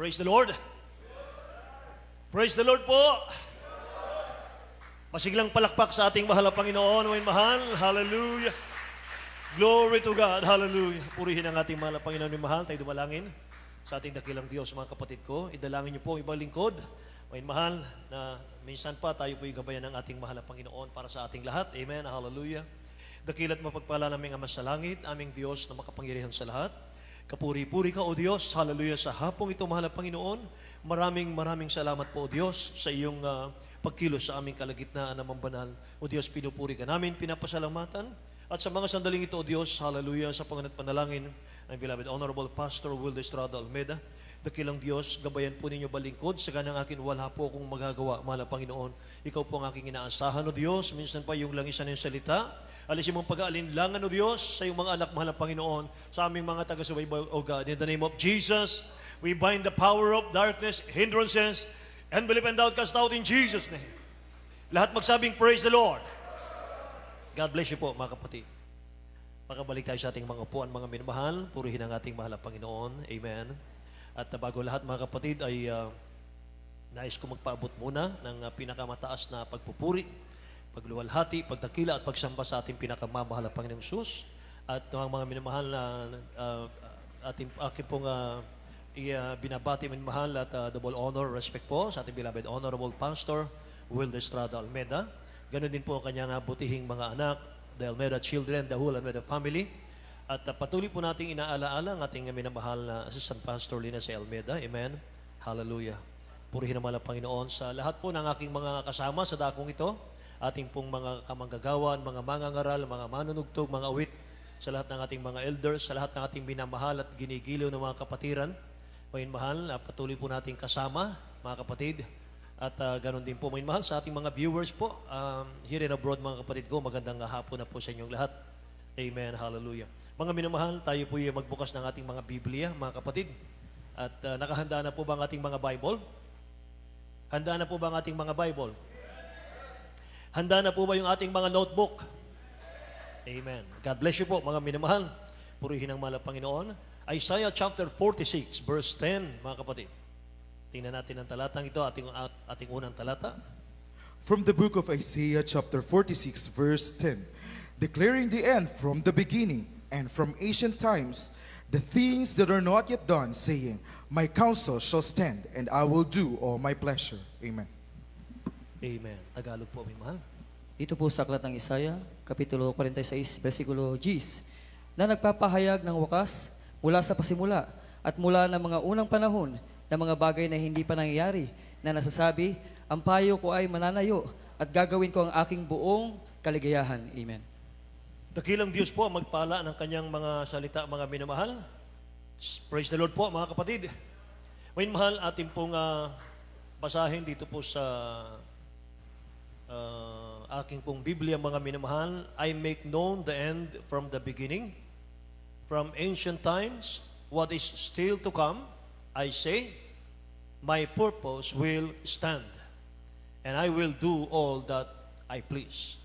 Praise the Lord. Praise the Lord po. Masiglang palakpak sa ating mahal na Panginoon. May mahal. Hallelujah. Glory to God. Hallelujah. Purihin ang ating mahal na Panginoon. May mahal. Tayo dumalangin sa ating dakilang Diyos, mga kapatid ko. Idalangin niyo po ang ibang lingkod. May mahal na minsan pa tayo po igabayan ng ating mahal na Panginoon para sa ating lahat. Amen. Hallelujah. Dakilat mapagpala naming Ama sa langit, aming Diyos na makapangyarihan sa lahat. Kapuri-puri ka, O Diyos. Hallelujah. Sa hapong ito, mahal na Panginoon, maraming salamat po, O Diyos, sa iyong pagkilos sa aming kalagitnaan na mambanal. O Diyos, pinupuri ka namin, pinapasalamatan. At sa mga sandaling ito, O Diyos, hallelujah, sa panganat panalangin ng beloved Honorable Pastor Will Estrada Almeida, dakilang Diyos, gabayan po ninyo balingkod, sa kanang akin wala po akong magagawa, mahal na Panginoon. Ikaw po ang aking inaasahan, O Diyos, minsan pa yung langisan ng salita, alisin mong pag-aalinlangan, O Diyos, sa iyong mga anak, mahal na Panginoon, sa aming mga taga-subaybay, O God. In the name of Jesus, we bind the power of darkness, hindrances, unbelief and doubt, cast out in Jesus' name. Lahat magsabing, praise the Lord. God bless you po, mga kapatid. Makabalik tayo sa ating mga upuan, mga minamahal. Purihin ang ating mahal na Panginoon. Amen. At bago lahat, mga kapatid, ay nais ko magpaabot muna ng pinakamataas na pagpupuri, pagluwalhati, pagdakila at pagsamba sa ating pinakamamahal na Panginoong Sus. At mga minamahal na aking pong binabati minamahal at double honor, respect po sa ating beloved Honorable Pastor Will Estrada Almeida. Ganon din po ang kanyang butihing mga anak, the Almeida children, the whole Almeida family. At patuloy po nating inaalaala ang ating minamahal na Assistant Pastor Lina C. Almeida. Amen. Hallelujah. Purihin naman ang Panginoon sa lahat po ng aking mga kasama sa dakong ito. Ating pong mga kamanggagawan, mga mangangaral, mga manunugtog, mga awit, sa lahat ng ating mga elders, sa lahat ng ating minamahal at ginigiliw ng mga kapatiran. May mahal, patuloy po nating kasama, mga kapatid. At ganoon din po, may mahal sa ating mga viewers po. Here and abroad, mga kapatid ko, magandang hapon na po sa inyong lahat. Amen. Hallelujah. Mga minamahal, tayo po yung magbukas ng ating mga Biblia, mga kapatid. At nakahanda na po ba ang ating mga Bible? Handa na po ba ang ating mga Bible? Handa na po ba yung ating mga notebook? Amen. God bless you po, mga minamahal. Purihin ang mahal na Panginoon. Isaiah chapter 46, verse 10, mga kapatid. Tingnan natin ang talatang ito, ating unang talata. From the book of Isaiah chapter 46, verse 10, declaring the end from the beginning and from ancient times, the things that are not yet done, saying, my counsel shall stand, and I will do all my pleasure. Amen. Amen. Tagalog po, may mahal. Dito po sa aklat ng Isaiah, Kapitulo 46, versikulo 10, na nagpapahayag ng wakas mula sa pasimula at mula ng mga unang panahon ng mga bagay na hindi pa nangyayari, na nasasabi, ang payo ko ay mananayo at gagawin ko ang aking buong kaligayahan. Amen. Dakilang Diyos po ang magpala ng kanyang mga salita, mga minamahal. Praise the Lord po, mga kapatid. May mahal, ating pong basahin dito po sa aking pong Biblia, mga minamahal. I make known the end from the beginning, from ancient times, what is still to come. I say, my purpose will stand, and I will do all that I please.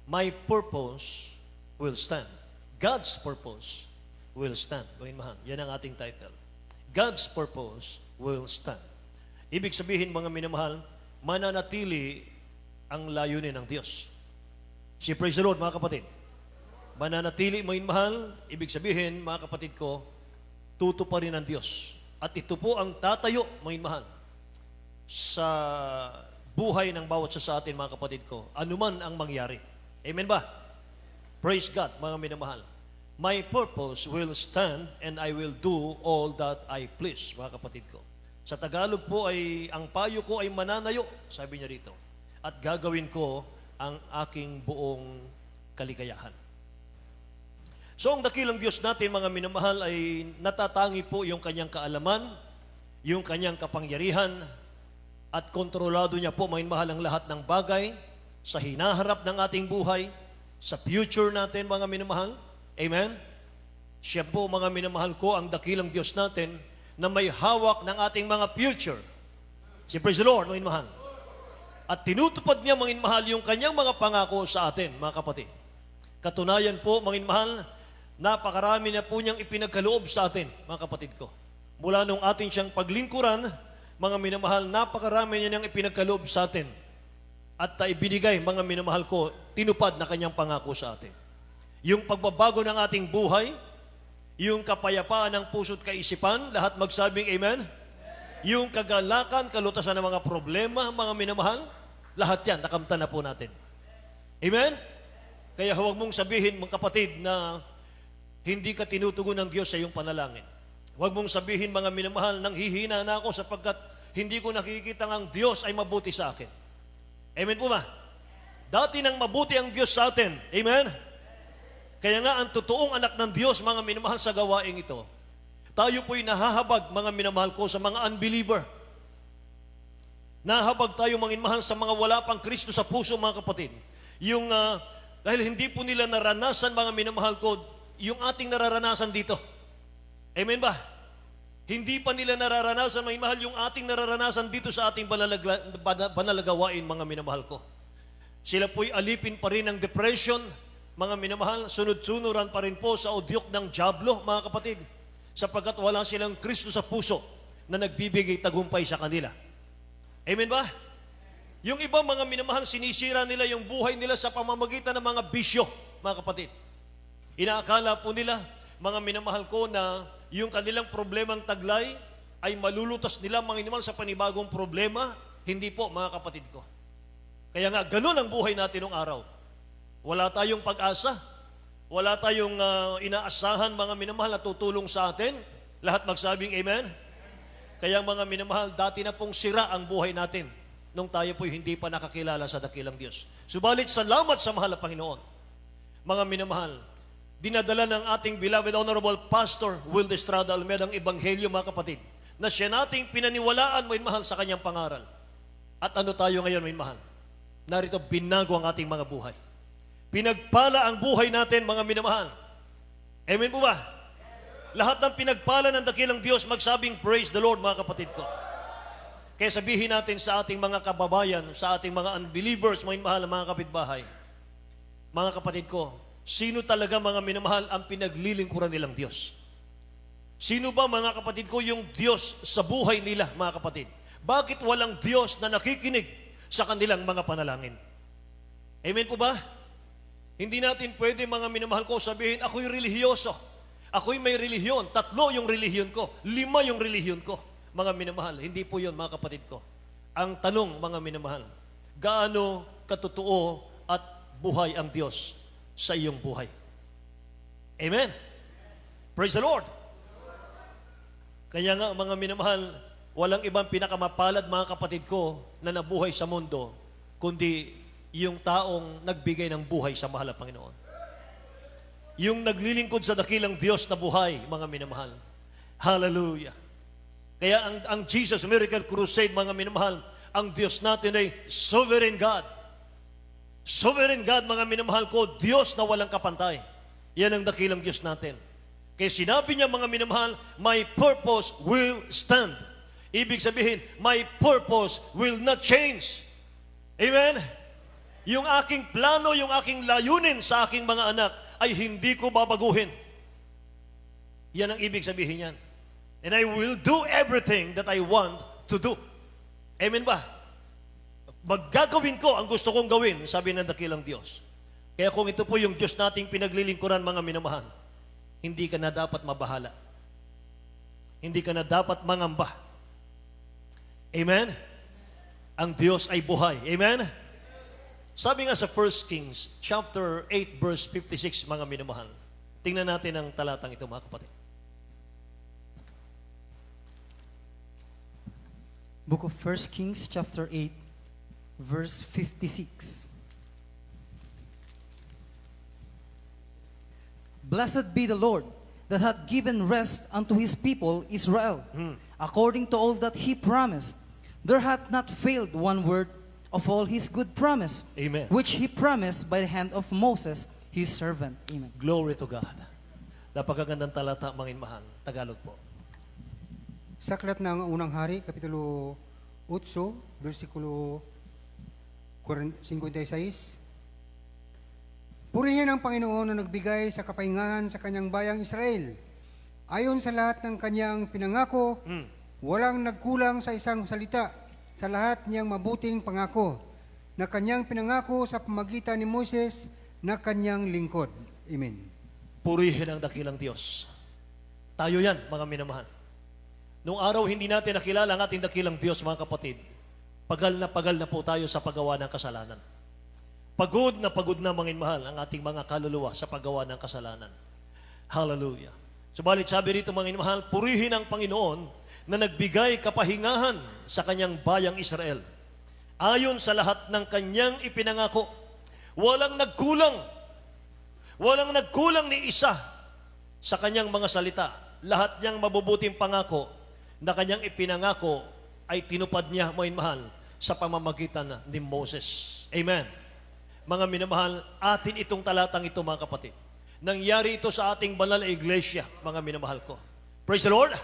My purpose will stand. God's purpose will stand. Gawin mahal. Yan ang ating title. God's purpose will stand. Ibig sabihin, mga minamahal, mananatili ang layunin ng Diyos. Si praise the Lord, mga kapatid. Mananatili, mga mahal, ibig sabihin, mga kapatid ko, tutuparin ng Diyos. At ito po ang tatayo, mga mahal, sa buhay ng bawat sa atin, mga kapatid ko, anuman ang mangyari. Amen ba? Praise God, mga minamahal. My purpose will stand and I will do all that I please, mga kapatid ko. Sa Tagalog po ay, ang payo ko ay mananayo, sabi niya rito. At gagawin ko ang aking buong kaligayahan. So ang dakilang Diyos natin, mga minamahal, ay natatangi po yung kanyang kaalaman, yung kanyang kapangyarihan, at kontrolado niya po, mga minamahal, ang lahat ng bagay sa hinaharap ng ating buhay, sa future natin, mga minamahal. Amen? Siya po, mga minamahal ko, ang dakilang Diyos natin na may hawak ng ating mga future. Si praise the Lord, mga minamahal. At tinutupad niya, mga minamahal, yung kanyang mga pangako sa atin, mga kapatid. Katunayan po, mga minamahal, napakarami na po niyang ipinagkaloob sa atin, mga kapatid ko. Mula nung atin siyang paglingkuran, mga minamahal, napakarami niya niyang ipinagkaloob sa atin. At ibinigay, mga minamahal ko, tinupad na kanyang pangako sa atin. Yung pagbabago ng ating buhay, yung kapayapaan ng puso't kaisipan, lahat magsabing amen? Yung kagalakan, kalutasan ng mga problema, mga minamahal, lahat yan, nakamtan na po natin. Amen? Kaya huwag mong sabihin, mga kapatid, na hindi ka tinutugon ng Diyos sa iyong panalangin. Huwag mong sabihin, mga minamahal, nang hihina na ako sapagkat hindi ko nakikita ang Diyos ay mabuti sa akin. Amen po ba? Dati nang mabuti ang Diyos sa atin. Amen? Kaya nga, ang totoong anak ng Diyos, mga minamahal, sa gawaing ito, tayo po'y nahahabag, mga minamahal ko, sa mga unbeliever. Nahahabag tayo, mga minamahal, sa mga wala pang Kristo sa puso, mga kapatid. Dahil hindi po nila naranasan, mga minamahal ko, yung ating nararanasan dito. Amen ba? Hindi pa nila nararanasan, mga minamahal, yung ating nararanasan dito sa ating banalagawain, mga minamahal ko. Sila po'y alipin pa rin ng depression, mga minamahal, sunod-sunuran pa rin po sa udyok ng dyablo, mga kapatid, sapagkat wala silang Kristo sa puso na nagbibigay tagumpay sa kanila. Amen ba? Yung ibang mga minamahal, sinisira nila yung buhay nila sa pamamagitan ng mga bisyo, mga kapatid. Inaakala po nila, mga minamahal ko, na yung kanilang problemang taglay ay malulutas nila, mga minamahal, sa panibagong problema. Hindi po, mga kapatid ko. Kaya nga, ganun ang buhay natin nung araw. Wala tayong pag-asa. Wala tayong inaasahan, mga minamahal, na tutulong sa atin. Lahat magsabing amen? Kaya mga minamahal, dati na pong sira ang buhay natin nung tayo po'y hindi pa nakakilala sa dakilang Diyos. Subalit, salamat sa mahal na Panginoon. Mga minamahal, dinadala ng ating beloved Honorable Pastor Will Estrada Almeida ang Ebanghelyo, mga kapatid, na siya nating pinaniwalaan, mga mahal, sa kanyang pangaral. At ano tayo ngayon, mga mahal? Narito, binago ang ating mga buhay. Pinagpala ang buhay natin, mga minamahal. Amen po ba? Lahat ng pinagpala ng dakilang Diyos, magsabing praise the Lord, mga kapatid ko. Kaya sabihin natin sa ating mga kababayan, sa ating mga unbelievers, mga minamahal, mga kapitbahay, mga kapatid ko, sino talaga, mga minamahal, ang pinaglilingkuran nilang Diyos? Sino ba, mga kapatid ko, yung Diyos sa buhay nila, mga kapatid? Bakit walang Diyos na nakikinig sa kanilang mga panalangin? Amen po ba? Hindi natin pwede, mga minamahal ko, sabihin, ako'y relihiyoso. Ako'y may relihiyon. 3 yung relihiyon ko. 5 yung relihiyon ko. Mga minamahal, hindi po yun, mga kapatid ko. Ang tanong, mga minamahal, gaano katotoo at buhay ang Diyos sa iyong buhay? Amen? Praise the Lord! Kaya nga, mga minamahal, walang ibang pinakamapalad, mga kapatid ko, na nabuhay sa mundo, kundi yung taong nagbigay ng buhay sa mahal na Panginoon. Yung naglilingkod sa dakilang Diyos na buhay, mga minamahal. Hallelujah! Kaya ang Jesus Miracle Crusade, mga minamahal, ang Diyos natin ay sovereign God. Sovereign God, mga minamahal ko, Diyos na walang kapantay. Yan ang dakilang Diyos natin. Kaya sinabi niya, mga minamahal, my purpose will stand. Ibig sabihin, my purpose will not change. Amen? Yung aking plano, yung aking layunin sa aking mga anak ay hindi ko babaguhin. Yan ang ibig sabihin yan. And I will do everything that I want to do. Amen ba? Maggagawin ko ang gusto kong gawin, sabi ng dakilang Diyos. Kaya kung ito po yung Diyos nating pinaglilingkuran, mga minamahal, hindi ka na dapat mabahala. Hindi ka na dapat mangamba. Amen? Ang Diyos ay buhay. Amen? Sabi nga sa 1 Kings, chapter 8, verse 56, mga minamahal. Tingnan natin ang talatang ito, mga kapatid. Book of 1 Kings, chapter 8, verse 56. Blessed be the Lord that hath given rest unto his people Israel, according to all that he promised. There hath not failed one word of all his good promise, Amen. which he promised by the hand of Moses, his servant. Amen. Glory to God. Napakagandang talata, mga mahal. Tagalog po. Sa aklat ng unang hari, kapitulo 8, versikulo 56. Purihin ang Panginoon na nagbigay sa kapahingahan sa kanyang bayang Israel Ayon sa lahat ng kanyang pinangako, walang nagkulang sa isang salita sa lahat niyang mabuting pangako na kanyang pinangako sa pamagitan ni Moses na kanyang lingkod. Amen. Purihin ang dakilang Diyos. Tayo yan, mga minamahal. Noong araw hindi natin nakilala ang ating dakilang Diyos, mga kapatid, pagal na po tayo sa paggawa ng kasalanan. Pagod na mga minamahal ang ating mga kaluluwa sa paggawa ng kasalanan. Hallelujah. Subalit sabi rito mga minamahal, purihin ang Panginoon na nagbigay kapahingahan sa kanyang bayang Israel. Ayon sa lahat ng kanyang ipinangako, walang nagkulang ni isa sa kanyang mga salita. Lahat niyang mabubuting pangako na kanyang ipinangako ay tinupad niya, mga minamahal, sa pamamagitan ni Moses. Amen. Mga minamahal, atin itong talatang ito, mga kapatid. Nangyari ito sa ating banal na iglesia, mga minamahal ko. Praise the Lord!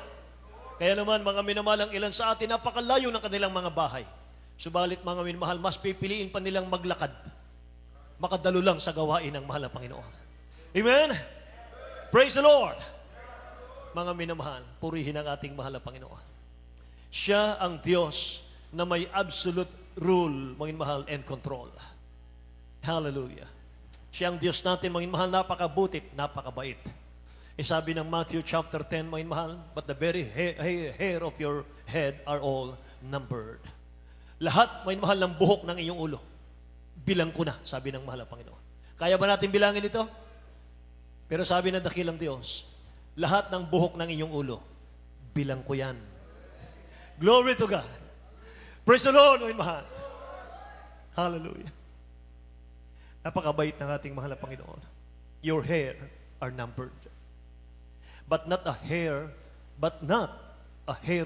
Kaya naman, mga minamahal, ang ilan sa atin, napakalayo ng kanilang mga bahay. Subalit, mga minamahal, mas pipiliin pa nilang maglakad. Makadalo lang sa gawain ng mahal na Panginoon. Amen? Praise the Lord! Mga minamahal, purihin ang ating mahal na Panginoon. Siya ang Diyos na may absolute rule, mga minamahal, and control. Hallelujah. Siya ang Diyos natin, mga minamahal, napakabutit, napakabait. Sabi ng Matthew chapter 10, mga minamahal, but the very hair of your head are all numbered. Lahat, mga minamahal, ng buhok ng iyong ulo, bilang ko na, sabi ng mahal na Panginoon. Kaya ba natin bilangin ito? Pero sabi ng dakilang Diyos, lahat ng buhok ng inyong ulo, bilang ko yan. Glory to God. Praise the Lord, mga minamahal. Hallelujah. Napakabait ng ating mahal na Panginoon. Your hair are numbered. But not a hair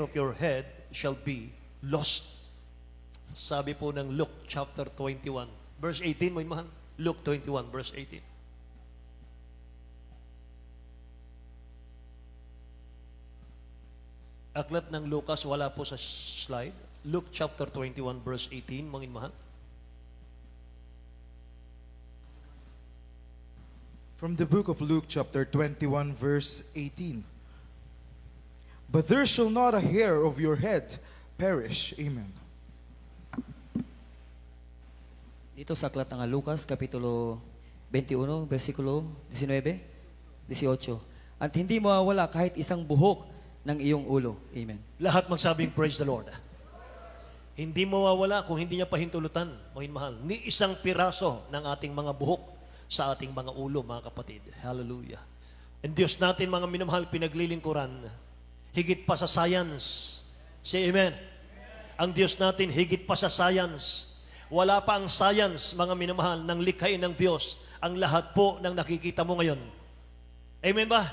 of your head shall be lost. Sabi po ng Luke chapter 21, verse 18, mga mahal. Luke 21, verse 18. Aklat ng Lucas, wala po sa slide. Luke chapter 21, verse 18, mga mahal. From the book of Luke, chapter 21, verse 18. But there shall not a hair of your head perish. Amen. Dito sa aklat ng Lucas, Kapitulo 21, versikulo 19, 18. At hindi mawawala kahit isang buhok ng iyong ulo. Amen. Lahat magsabing praise the Lord. Hindi mawawala kung hindi niya pahintulutan, mga mahal, ni isang piraso ng ating mga buhok sa ating mga ulo, mga kapatid. Hallelujah. And Diyos natin, mga minamahal, pinaglilingkuran, higit pa sa science. Say amen. Ang Diyos natin, higit pa sa science. Wala pa ang science, mga minamahal, ng likhain ng Diyos, ang lahat po ng nakikita mo ngayon. Amen ba?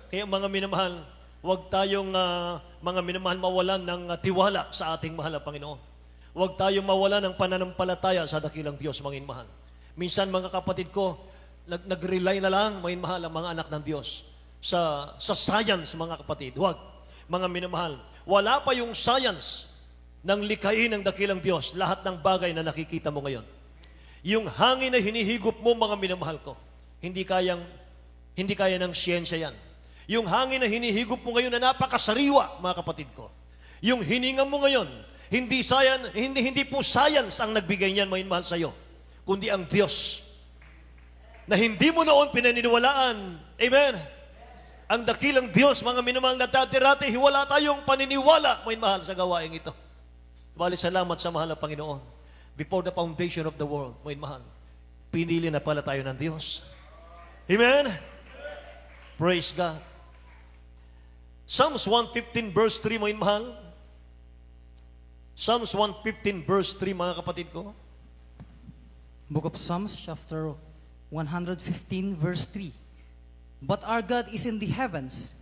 Kaya mga minamahal, huwag tayong mga minamahal mawalan ng tiwala sa ating mahal na Panginoon. Huwag tayong mawalan ng pananampalataya sa dakilang Diyos, mga minamahal. Minsan, mga kapatid ko, nag-rely na lang, mga minamahal, ang mga anak ng Diyos sa science, mga kapatid. Huwag, mga minamahal. Wala pa yung science ng likhain ng dakilang Diyos, lahat ng bagay na nakikita mo ngayon. Yung hangin na hinihigop mo, mga minamahal ko, hindi kaya ng siyensya yan. Yung hangin na hinihigop mo ngayon na napakasariwa, mga kapatid ko. Yung hininga mo ngayon, hindi po science ang nagbigay niyan, mga minamahal, sa iyo, kundi ang Diyos na hindi mo noon pinaniniwalaan. Amen. Ang dakilang Diyos, mga minamahal, na dati-rati, wala tayong paniniwala, mga minamahal, sa gawain ito. Bali, salamat sa mahal na Panginoon. Before the foundation of the world, mga minamahal, pinili na pala tayo ng Diyos. Amen. Praise God. Psalms 115 verse 3, mga minamahal. Psalms 115 verse 3, mga kapatid ko. Book of Psalms, chapter 115, verse 3. But our God is in the heavens.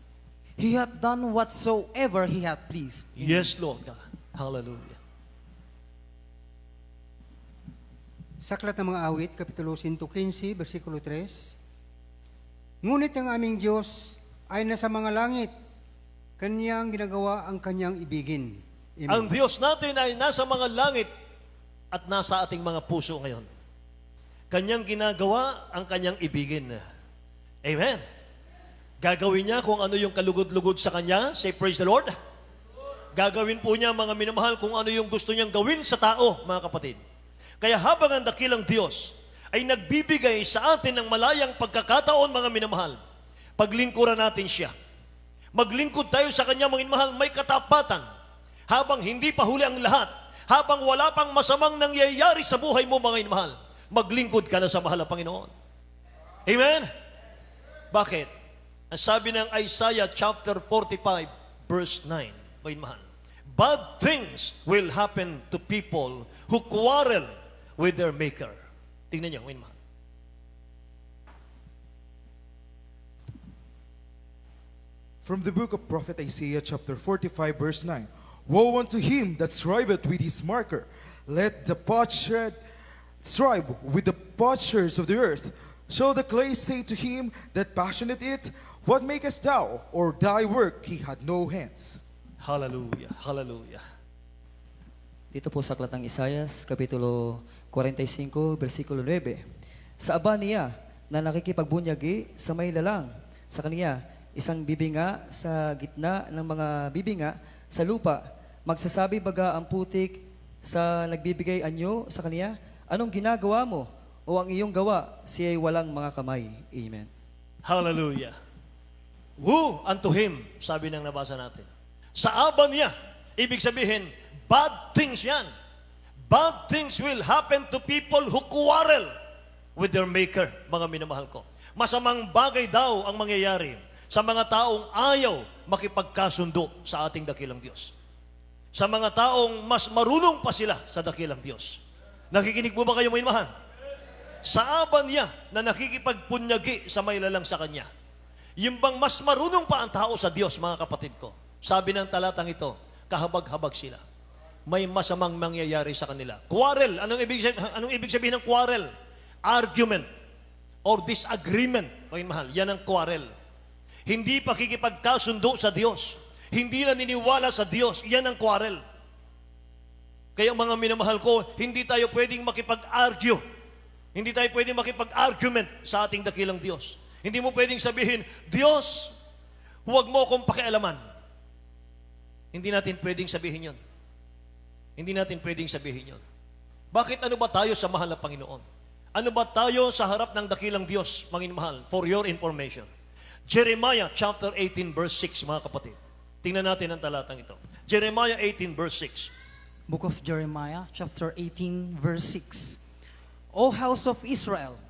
He hath done whatsoever He hath pleased. Yes, Lord God. Hallelujah. Sa aklat ng mga awit, Kapitulo 115, versikulo 3. Ngunit ang aming Diyos ay nasa mga langit. Kanyang ginagawa ang kanyang ibigin. Amen. Ang Diyos natin ay nasa mga langit at nasa ating mga puso ngayon. Kanyang ginagawa ang kanyang ibigin. Amen. Gagawin niya kung ano yung kalugod-lugod sa kanya. Say, praise the Lord. Gagawin po niya, mga minamahal, kung ano yung gusto niyang gawin sa tao, mga kapatid. Kaya habang ang dakilang Diyos ay nagbibigay sa atin ng malayang pagkakataon, mga minamahal, paglingkuran natin siya. Maglingkod tayo sa Kanya, mga minamahal, may katapatan. Habang hindi pa huli ang lahat, habang wala pang masamang nangyayari sa buhay mo, mga minamahal, maglingkod ka na sa mahal na Panginoon. Amen? Bakit? Ang sabi ng Isaiah chapter 45, verse 9, mga minamahal, bad things will happen to people who quarrel with their Maker. Tingnan niyo, mga minamahal. From the book of prophet Isaiah chapter 45 verse 9. Woe unto him that striveth with his marker. Let the potsherd strive with the potsherd of the earth. Shall the clay say to him that fashioneth it, what makest thou? Or thy work he had no hands. Hallelujah, hallelujah. Dito po sa aklat ng Isayas, Kapitulo 45, versikulo 9. Sa aba niya na nakikipagbunyagi sa may lalang, sa kaniya, isang bibinga sa gitna ng mga bibinga sa lupa, magsasabi baga ang putik sa nagbibigay anyo sa kaniya, anong ginagawa mo? O ang iyong gawa, siya'y walang mga kamay. Amen. Hallelujah. Woe unto him, sabi ng nabasa natin. Sa aba niya, ibig sabihin, bad things yan. Bad things will happen to people who quarrel with their Maker, mga minamahal ko. Masamang bagay daw ang mangyayari sa mga taong ayaw makipagkasundo sa ating dakilang Diyos. Sa mga taong mas marunong pa sila sa dakilang Diyos. Nakikinig mo ba kayo, mga minamahal? Sa aba niya na nakikipagpunyagi sa may lalang sa Kanya. Yung bang mas marunong pa ang tao sa Diyos, mga kapatid ko. Sabi ng talatang ito, kahabag-habag sila. May masamang mangyayari sa kanila. Quarrel, anong ibig sabihin ng quarrel? Argument or disagreement, mga minamahal, yan ang quarrel. Hindi pakikipagkasundo sa Diyos. Hindi naniniwala sa Diyos. Yan ang quarrel. Kaya mga minamahal ko, hindi tayo pwedeng makipag-argue. Hindi tayo pwedeng makipag-argument sa ating dakilang Diyos. Hindi mo pwedeng sabihin, Diyos, huwag mo akong pakialaman. Hindi natin pwedeng sabihin yon. Hindi natin pwedeng sabihin yon. Bakit ano ba tayo sa mahal na Panginoon? Ano ba tayo sa harap ng dakilang Diyos, mga minamahal? For your information. Jeremiah chapter 18 verse 6, mga kapatid. Tingnan natin ang talatang ito. Jeremiah 18 verse 6. Book of Jeremiah, chapter 18, verse 6. O house of Israel,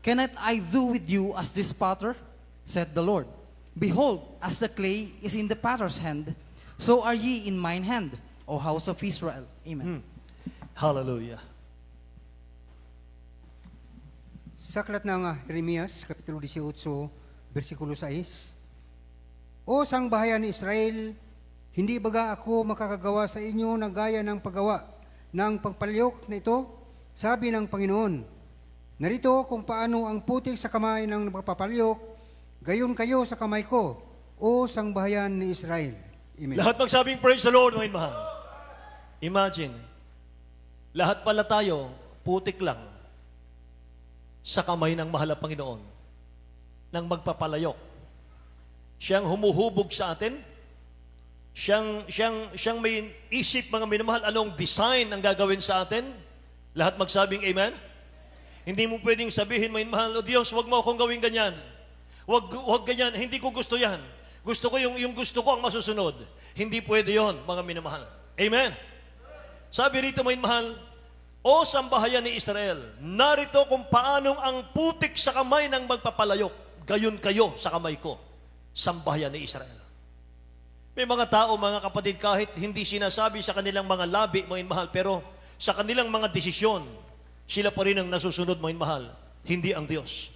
cannot I do with you as this potter? Said the Lord. Behold, as the clay is in the potter's hand, so are ye in mine hand, O house of Israel. Amen. Hallelujah. Sa aklat ng Jeremias, Kapitulo 18, versikulo 6, O sangbahayan ni Israel, hindi baga ako makakagawa sa inyo ng gaya ng paggawa ng pagpalyok na ito? Sabi ng Panginoon, narito kung paano ang putik sa kamay ng nagpapalyok, gayon kayo sa kamay ko, O sangbahayan ni Israel. Amen. Lahat magsabing praise the Lord, mga minamahal. Imagine, lahat pala tayo, putik lang sa kamay ng mahal na Panginoon ng magpapalayok. Siyang humuhubog sa atin. Siyang may isip, mga minamahal, anong design ang gagawin sa atin. Lahat magsabing amen. Hindi mo pwedeng sabihin, mga minamahal, O Diyos, huwag mo akong gawin ganyan. Huwag ganyan, hindi ko gusto yan. Gusto ko yung gusto ko ang masusunod. Hindi pwede yon, mga minamahal. Amen. Sabi rito, mga minamahal, O sambahayan ni Israel, narito kung paanong ang putik sa kamay ng magpapalayok, gayon kayo sa kamay ko, sambahayan ni Israel. May mga tao, mga kapatid, kahit hindi sinasabi sa kanilang mga labi, mga minamahal, pero sa kanilang mga desisyon, sila pa rin ang nasusunod, mga minamahal, hindi ang Diyos.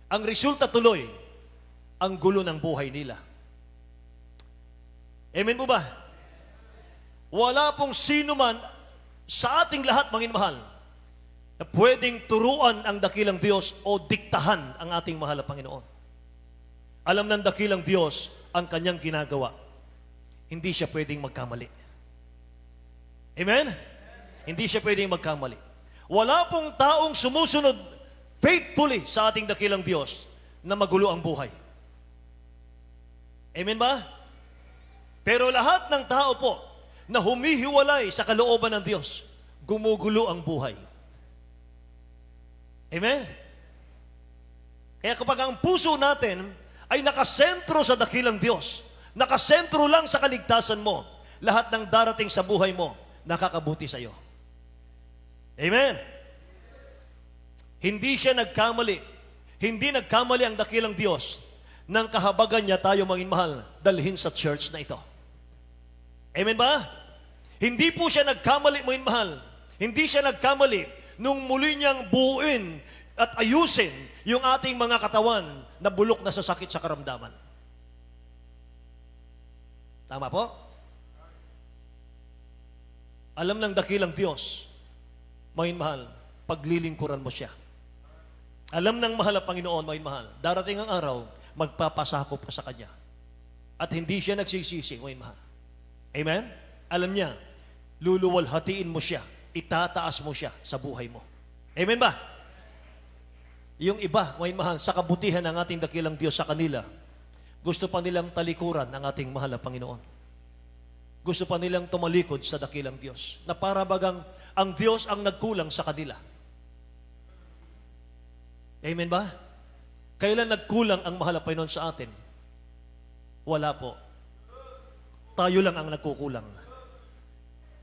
Ang resulta tuloy, ang gulo ng buhay nila. Amen po ba? Wala pong sino man sa ating lahat, mga minamahal, na pwedeng turuan ang dakilang Diyos o diktahan ang ating mahal na Panginoon. Alam ng dakilang Diyos ang kanyang ginagawa. Hindi siya pwedeng magkamali. Amen? Hindi siya pwedeng magkamali. Wala pong taong sumusunod faithfully sa ating dakilang Diyos na magulo ang buhay. Amen ba? Pero lahat ng tao po na humihiwalay sa kalooban ng Diyos, gumugulo ang buhay. Amen? Kaya kapag ang puso natin ay nakasentro sa dakilang Diyos, nakasentro lang sa kaligtasan mo, lahat ng darating sa buhay mo, nakakabuti sa iyo. Amen? Hindi siya nagkamali. Hindi nagkamali ang dakilang Diyos ng kahabagan niya tayo mahal dalhin sa church na ito. Amen ba? Hindi po siya nagkamali mahal. Hindi siya nagkamali nung muli niyang buuin at ayusin yung ating mga katawan na bulok na sa sakit sa karamdaman. Tama po? Alam ng dakilang Diyos, mahal, paglilingkuran mo siya. Alam ng mahal ang Panginoon, mahal, darating ang araw, magpapasako pa sa Kanya. At hindi siya nagsisisi, mahal. Amen? Alam niya, luluwalhatiin mo siya, itataas mo siya sa buhay mo. Amen ba? Yung iba, mahal, sa kabutihan ng ating dakilang Diyos sa kanila, gusto pa nilang talikuran ng ating mahal na Panginoon. Gusto pa nilang tumalikod sa dakilang Diyos, na para bagang ang Diyos ang nagkulang sa kanila. Amen ba? Kailan nagkulang ang mahal na Panginoon sa atin? Wala po. Tayo lang ang nagkukulang.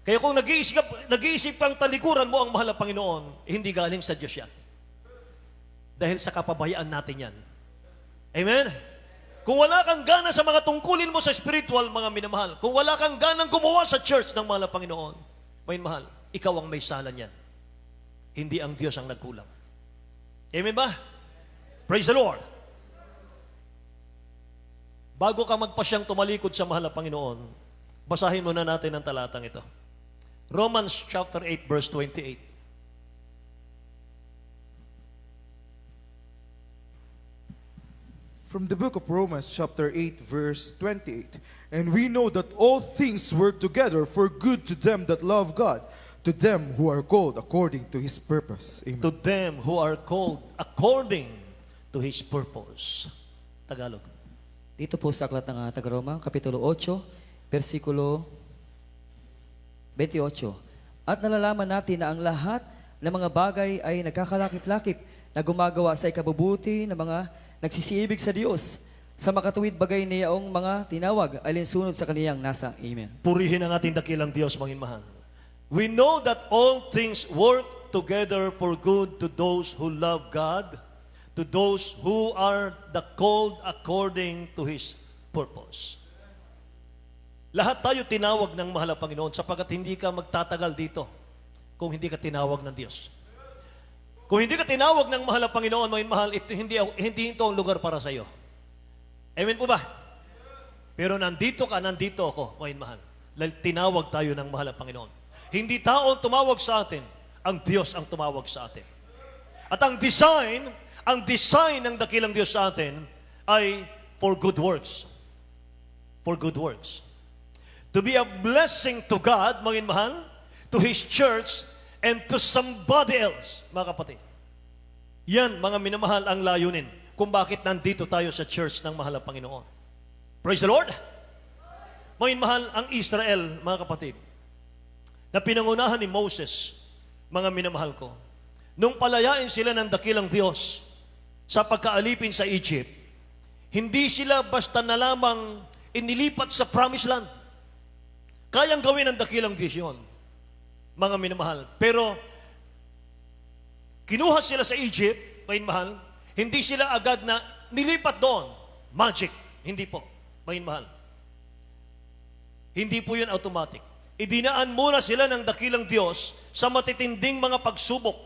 Kaya kung nag-iisip kang talikuran mo ang mahal na Panginoon, hindi galing sa Diyos yan. Dahil sa kapabayaan natin yan. Amen? Kung wala kang gana sa mga tungkulin mo sa spiritual, mga minamahal, kung wala kang ganang gumawa sa church ng mahal na Panginoon, mahal, ikaw ang may sala niyan. Hindi ang Diyos ang nagkulang. Amen ba? Praise the Lord. Bago ka magpasyang tumalikod sa mahal na Panginoon, basahin muna natin ang talatang ito. Romans chapter 8 verse 28. From the book of Romans chapter 8 verse 28. And we know that all things work together for good to them that love God, to them who are called according to His purpose. Amen. To them who are called according to His purpose. Tagalog. Dito po sa aklat ng Taga-Roma, Kapitulo 8, versikulo 28. At nalalaman natin na ang lahat ng mga bagay ay nagkakalakip-lakip na gumagawa sa ikabubuti ng mga nagsisiibig sa Diyos, sa makatuwid bagay niyaong mga tinawag, alinsunod sa kaniyang nasa. Amen. Purihin ang ating dakilang Diyos, mga mahal. We know that all things work together for good to those who love God, to those who are the called according to His purpose. Lahat tayo tinawag ng mahal na Panginoon sapagkat hindi ka magtatagal dito kung hindi ka tinawag ng Diyos. Kung hindi ka tinawag ng mahal na Panginoon, mga mahal, hindi ito ang lugar para sa iyo. Amen po ba? Pero nandito ako, mga mahal. Dahil tinawag tayo ng mahal na Panginoon. Hindi tao ang tumawag sa atin, ang Diyos ang tumawag sa atin. At ang design ng dakilang Diyos sa atin ay for good works. For good works. To be a blessing to God, mga mahal, to His church, and to somebody else, mga kapatid. Yan, mga minamahal, ang layunin kung bakit nandito tayo sa church ng mahal na Panginoon. Praise the Lord! Mga mahal, ang Israel, mga kapatid, na pinangunahan ni Moses, mga minamahal ko, nung palayain sila ng dakilang Diyos sa pagkaalipin sa Egypt, hindi sila basta na lamang inilipat sa promised land. Kayang gawin ng dakilang Diyos yun, mga minamahal. Pero, kinuha sila sa Egypt, mga mahal, hindi sila agad na nilipat doon. Magic. Hindi po, mga mahal. Hindi po yun automatic. Idinaan muna sila ng dakilang Diyos sa matitinding mga pagsubok,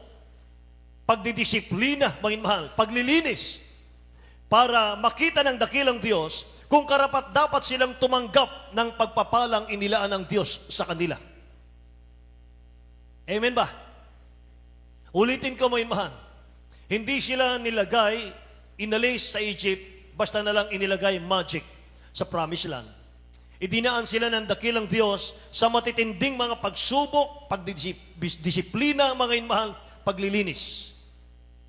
pagdidisiplina, mga mahal, paglilinis, para makita ng dakilang Diyos kung karapat dapat silang tumanggap ng pagpapalang inilaan ng Diyos sa kanila. Amen ba? Ulitin ko, mga mahal. Hindi sila inalis sa Egypt, basta na lang inilagay magic sa promised land. Idinaan sila ng dakilang Diyos sa matitinding mga pagsubok, pagdisiplina, mga mahal, paglilinis.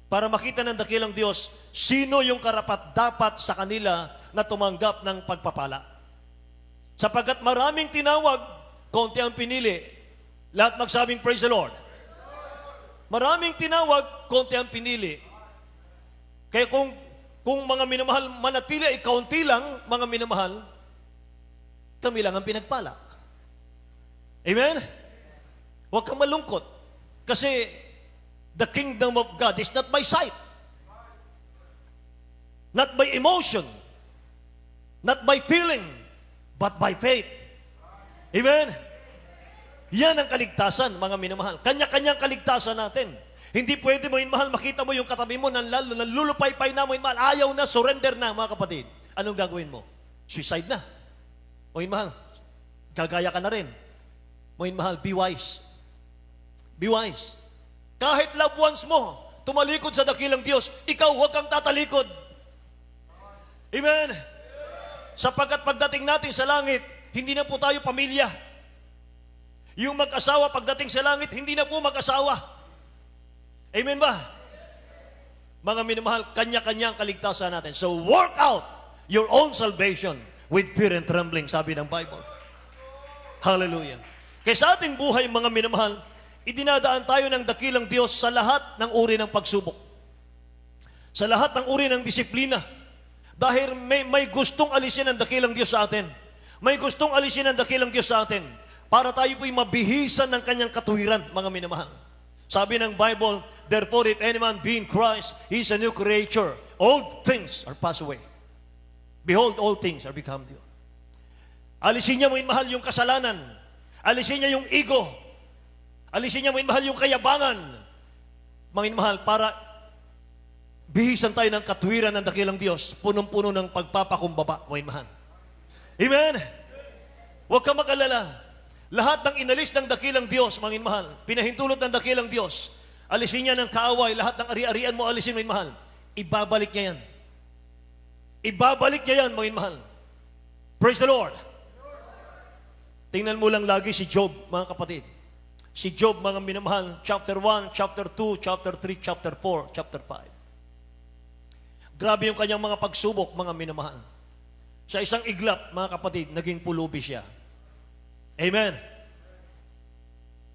Para makita ng dakilang Diyos, sino yung karapat dapat sa kanila na tumanggap ng pagpapala. Sapagkat maraming tinawag, konti ang pinili. Lahat magsabing praise the Lord. Maraming tinawag, konti ang pinili. Kaya kung mga minamahal, manatili ay kaunti lang, mga minamahal, kami lang ang pinagpala. Amen? Huwag kang malungkot. Kasi the kingdom of God is not by sight, not by emotion, not by feeling, but by faith. Amen? Yan ang kaligtasan, mga minamahal. Kanya-kanyang kaligtasan natin. Hindi pwede mo mahal, makita mo yung katabi mo, nanlulupay-pay na mo, mahal, ayaw na, surrender na, mga kapatid. Anong gagawin mo? Suicide na. Mahal, gagaya ka na rin. Mahal, be wise. Be wise. Kahit loved ones mo, tumalikod sa dakilang Diyos, ikaw huwag kang tatalikod. Amen? Sapagkat pagdating natin sa langit, hindi na po tayo pamilya. Yung mag-asawa, pagdating sa langit, hindi na po mag-asawa. Amen ba? Mga minamahal, kanya-kanyang kaligtasan natin. So work out your own salvation with fear and trembling, sabi ng Bible. Hallelujah. Kaya sa ating buhay, mga minamahal, idinadaan tayo ng dakilang Diyos sa lahat ng uri ng pagsubok. Sa lahat ng uri ng disiplina. Dahil may gustong alisin ang dakilang Diyos sa atin. May gustong alisin ang dakilang Diyos sa atin para tayo po'y mabihisan ng kanyang katuwiran, mga minamahal. Sabi ng Bible, therefore if any man be in Christ, he is a new creature. Old things are passed away. Behold, all things are become new. Alisin niya, mga mahal, yung kasalanan. Alisin niya yung ego. Alisin niya, mga mahal, yung kayabangan. Mga mahal, para bihisan tayo ng katwiran ng dakilang Diyos, punong-puno ng pagpapakumbaba, mga mahal. Amen? Huwag ka mag-alala. Lahat ng inalis ng dakilang Diyos, mga mahal, pinahintulot ng dakilang Diyos, alisin niya ng kaaway, lahat ng ari-arian mo, alisin, mga mahal. Ibabalik niya yan. Ibabalik niya yan, mga mahal. Praise the Lord. Tingnan mo lang lagi si Job, mga kapatid. Si Job, mga minamahal, chapter 1, chapter 2, chapter 3, chapter 4, chapter 5. Grabe yung kanyang mga pagsubok, mga minamahal. Sa isang iglap, mga kapatid, naging pulubi siya. Amen.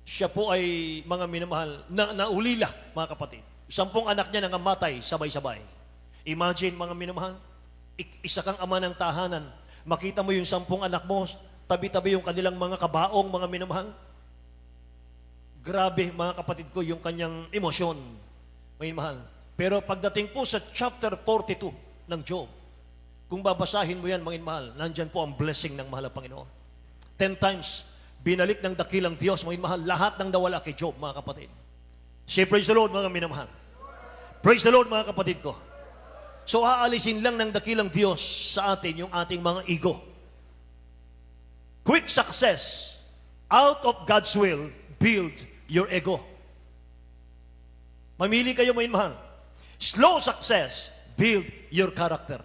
Siya po ay, mga minamahal, naulila, mga kapatid. 10 anak niya nangamatay, sabay-sabay. Imagine, mga minamahal, isa kang ama ng tahanan, makita mo yung 10 anak mo, tabi-tabi yung kanilang mga kabaong, mga minamahal. Grabe, mga kapatid ko, yung kanyang emosyon, mga minamahal. Pero pagdating po sa chapter 42 ng Job, kung babasahin mo yan, mga minamahal, nandyan po ang blessing ng mahal na Panginoon. 10 times, binalik ng dakilang Diyos, mga mahal, lahat ng nawala kay Job, mga kapatid. Say, praise the Lord, mga minamahal. Praise the Lord, mga kapatid ko. So, aalisin lang ng dakilang Diyos sa atin yung ating mga ego. Quick success, out of God's will, build your ego. Mamili kayo, mga mahal. Slow success, build your character.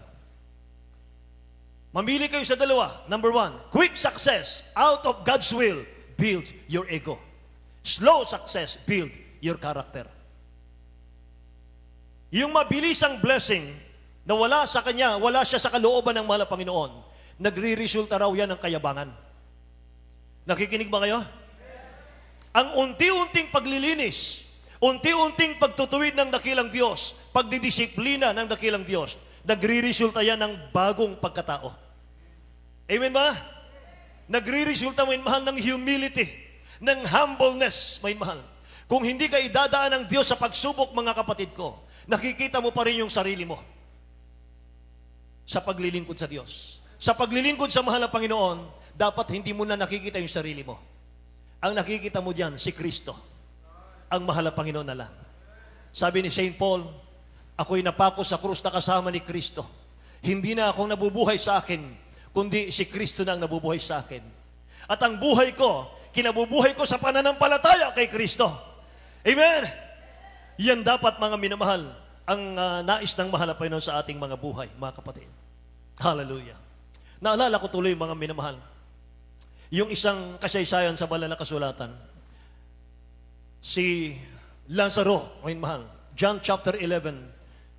Mamili kayo sa dalawa. Number 1, quick success, out of God's will, build your ego. Slow success, build your character. Yung mabilisang blessing na wala sa kanya, wala siya sa kalooban ng mahal na Panginoon, nagre-resulta raw yan ng kayabangan. Nakikinig ba kayo? Ang unti-unting paglilinis, unti-unting pagtutuwid ng dakilang Diyos, pagdidisiplina ng dakilang Diyos, nagre-resulta yan ng bagong pagkatao. Amen ba? Nagre-resulta, may mahal, ng humility, ng humbleness, may mahal. Kung hindi ka idadaan ng Diyos sa pagsubok, mga kapatid ko, nakikita mo pa rin yung sarili mo sa paglilingkod sa Diyos. Sa paglilingkod sa mahal na Panginoon, dapat hindi mo na nakikita yung sarili mo. Ang nakikita mo diyan, si Kristo, ang mahal na Panginoon na lang. Sabi ni St. Paul, ako'y napako sa krus na kasama ni Kristo. Hindi na akong nabubuhay sa akin, kundi si Kristo na ang nabubuhay sa akin. At ang buhay ko, kinabubuhay ko sa pananampalataya kay Kristo. Amen? Yan dapat, mga minamahal, ang nais ng mahal na Panginoon sa ating mga buhay, mga kapatid. Hallelujah. Naalala ko tuloy, mga minamahal, yung isang kasaysayan sa banal na kasulatan, si Lazaro, mga minamahal, John chapter 11,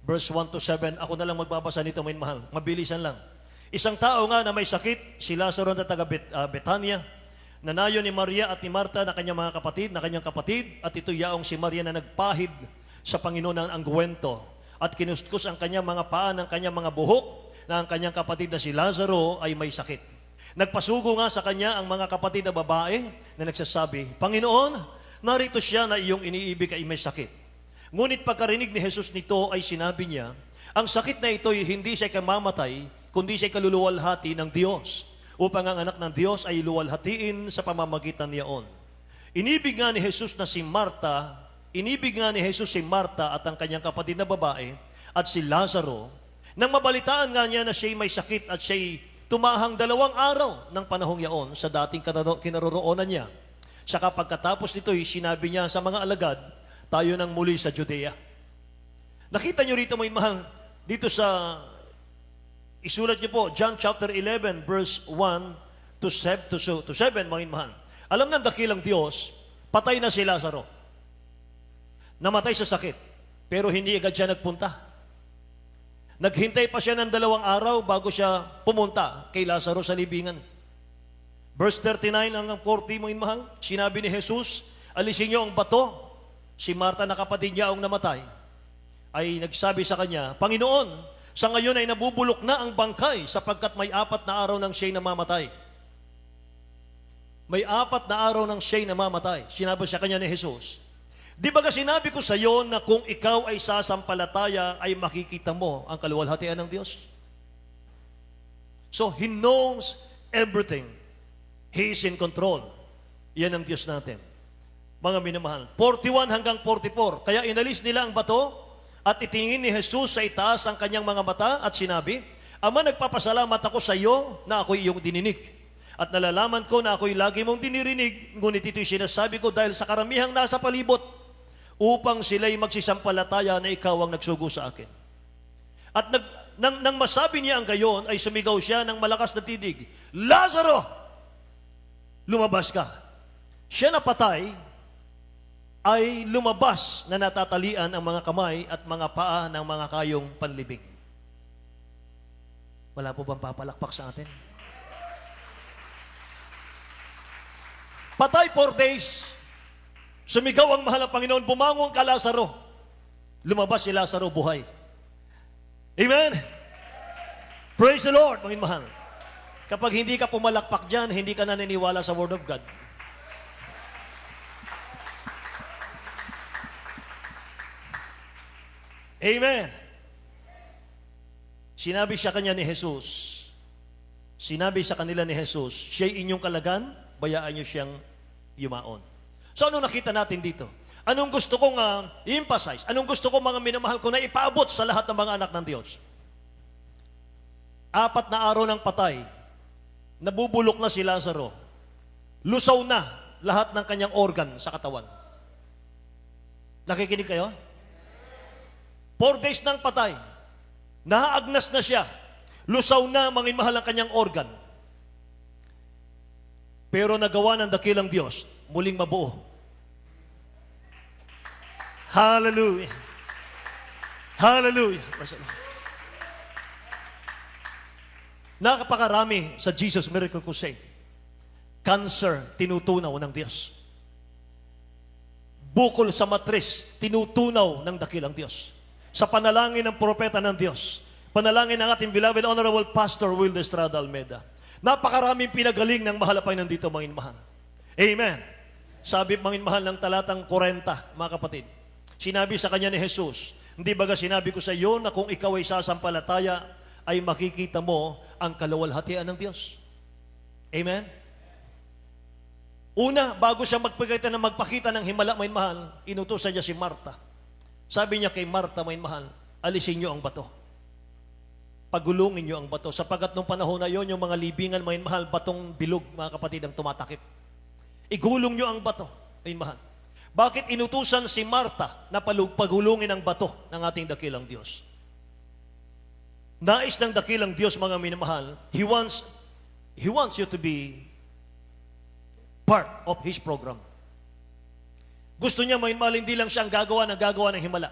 verse 1 to 7. Ako na lang magbabasa nito, mga minamahal. Mabilisan lang. Isang tao nga na may sakit, si Lazaro na taga Betania, nanayo ni Maria at ni Marta na kanyang kapatid, at ito yaong si Maria na nagpahid sa Panginoon ng angguwento at kinuskus ang kanyang mga paa ng kanyang mga buhok na ang kanyang kapatid na si Lazaro ay may sakit. Nagpasugo nga sa kanya ang mga kapatid na babae na nagsasabi, Panginoon, narito siya na iyong iniibig ay may sakit. Ngunit pagkarinig ni Jesus nito ay sinabi niya, ang sakit na ito ay hindi siya kamamatay, kundi siya kaluluwalhati ng Diyos, upang ang anak ng Diyos ay luwalhatiin sa pamamagitan niyaon. Inibig nga ni Jesus si Marta at ang kanyang kapatid na babae at si Lazaro, nang mabalitaan nga niya na siya'y may sakit at siya'y tumahang 2 araw ng panahong yaon sa dating kinaroroonan niya. Saka pagkatapos nito'y sinabi niya sa mga alagad, tayo nang muli sa Judea. Nakita niyo rito mga mahal, dito sa isulat niyo po, John chapter 11 verse 1 to 7 mga mahal. Alam ng dakilang Diyos, patay na si Lazaro. Namatay sa sakit, pero hindi agad siya nagpunta. Naghintay pa siya ng 2 araw bago siya pumunta kay Lazaro sa libingan. Verse 39 hanggang 40 mga mahal, sinabi ni Jesus, alisin niyo ang bato. Si Marta na kapatid niya ang namatay ay nagsabi sa kanya, Panginoon, sa ngayon ay nabubulok na ang bangkay sapagkat may 4 na araw nang siya'y namamatay. May 4 na araw nang siya'y namamatay. Sinabi sa kanya ni Jesus, di ba sinabi ko sa iyo na kung ikaw ay sasampalataya ay makikita mo ang kaluwalhatian ng Diyos? So, He knows everything. He is in control. Yan ang Diyos natin. Mga minamahal. 41 hanggang 44. Kaya inalis nila ang bato at itingin ni Jesus sa itaas ang kanyang mga mata at sinabi, Ama, nagpapasalamat ako sa iyo na ako'y iyong dininig. At nalalaman ko na ako'y lagi mong dinirinig, ngunit ito'y sinasabi ko dahil sa karamihang nasa palibot, upang sila'y magsisampalataya na ikaw ang nagsugo sa akin. At nang masabi niya ang gayon, ay sumigaw siya ng malakas na tinig, Lazaro! Lumabas ka. Siya na patay, ay lumabas na natatalian ang mga kamay at mga paa ng mga kayong panlibing. Wala po bang papalakpak sa atin? Patay 4 days. Sumigaw ang mahal ng Panginoon, bumangon ka Lazaro. Lumabas si Lazaro buhay. Amen? Praise the Lord, mga mahal. Kapag hindi ka pumalakpak dyan, hindi ka naniniwala sa Word of God. Amen. Sinabi sa kanila ni Jesus, siya'y inyong kalagan, bayaan niyo siyang yumaon. So anong nakita natin dito? Anong gusto kong i-emphasize? Anong gusto kong mga minamahal ko na ipaabot sa lahat ng mga anak ng Diyos? 4 na araw ng patay, nabubulok na si Lazaro, lusaw na lahat ng kanyang organ sa katawan. Nakikinig kayo? 4 days ng patay, nahaagnas na siya, lusaw na mga mahal ang kanyang organ. Pero nagawa ng dakilang Diyos, muling mabuo. Hallelujah. Hallelujah. Nakapakarami sa Jesus Miracle Crusade. Cancer, tinutunaw ng Diyos. Bukol sa matris, tinutunaw ng dakilang Diyos. Sa panalangin ng propeta ng Diyos, panalangin ng ating beloved Honorable Pastor Will Estrada Almeida. Napakaraming pinagaling ng mahal na Panginoon dito, mga inmahal. Amen. Sabi, mga inmahal, ng talatang 40, mga kapatid. Sinabi sa kanya ni Jesus, hindi baga sinabi ko sa iyo na kung ikaw ay sasampalataya, ay makikita mo ang kaluwalhatian ng Diyos. Amen? Una, bago siya magpakita ng himala, mga inmahal, inutusan niya si Marta. Sabi niya kay Marta, mga inmahal, alisin niyo ang bato. Pagulungin niyo ang bato. Sapagat nung panahon na yon, yung mga libingan, mga mahal, batong bilog, mga kapatid, ang tumatakip. Igulong niyo ang bato, mga mahal. Bakit inutusan si Marta na pagulungin ang bato ng ating dakilang Diyos? Nais ng dakilang Diyos, mga minamahal, He wants you to be part of His program. Gusto niya, mga minamahal, hindi lang siya ang gagawa ng himala.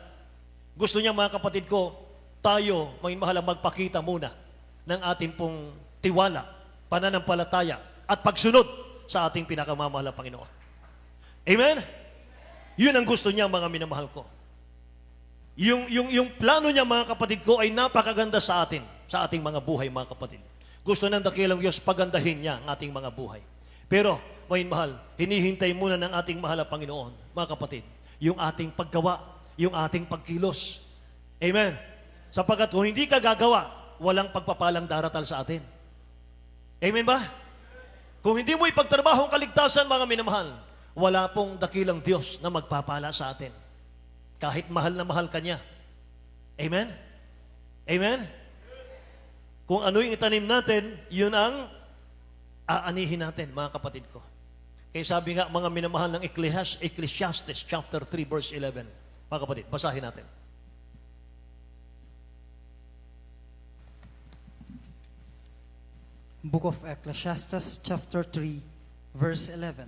Gusto niya, mga kapatid ko, tayo, mga mahal, magpakita muna ng ating pong tiwala, pananampalataya, at pagsunod sa ating pinakamamahal na Panginoon. Amen? Yun ang gusto niya, mga minamahal ko. Yung plano niya, mga kapatid ko, ay napakaganda sa atin, sa ating mga buhay, mga kapatid. Gusto ng dakilang Diyos, pagandahin niya ang ating mga buhay. Pero, mga mahal, hinihintay muna ng ating mahal na Panginoon, mga kapatid, yung ating paggawa, yung ating pagkilos. Amen? Sapagkat kung hindi ka gagawa, walang pagpapalang daratal sa atin. Amen ba? Kung hindi mo ipagtrabaho ang kaligtasan, mga minamahal, wala pong dakilang Diyos na magpapala sa atin. Kahit mahal na mahal ka niya. Amen? Amen? Kung ano yung itanim natin, yun ang aanihin natin, mga kapatid ko. Kaya sabi nga, mga minamahal ng Ecclesiastes chapter 3 verse 11. Mga kapatid, basahin natin. Book of Ecclesiastes, chapter 3, verse 11.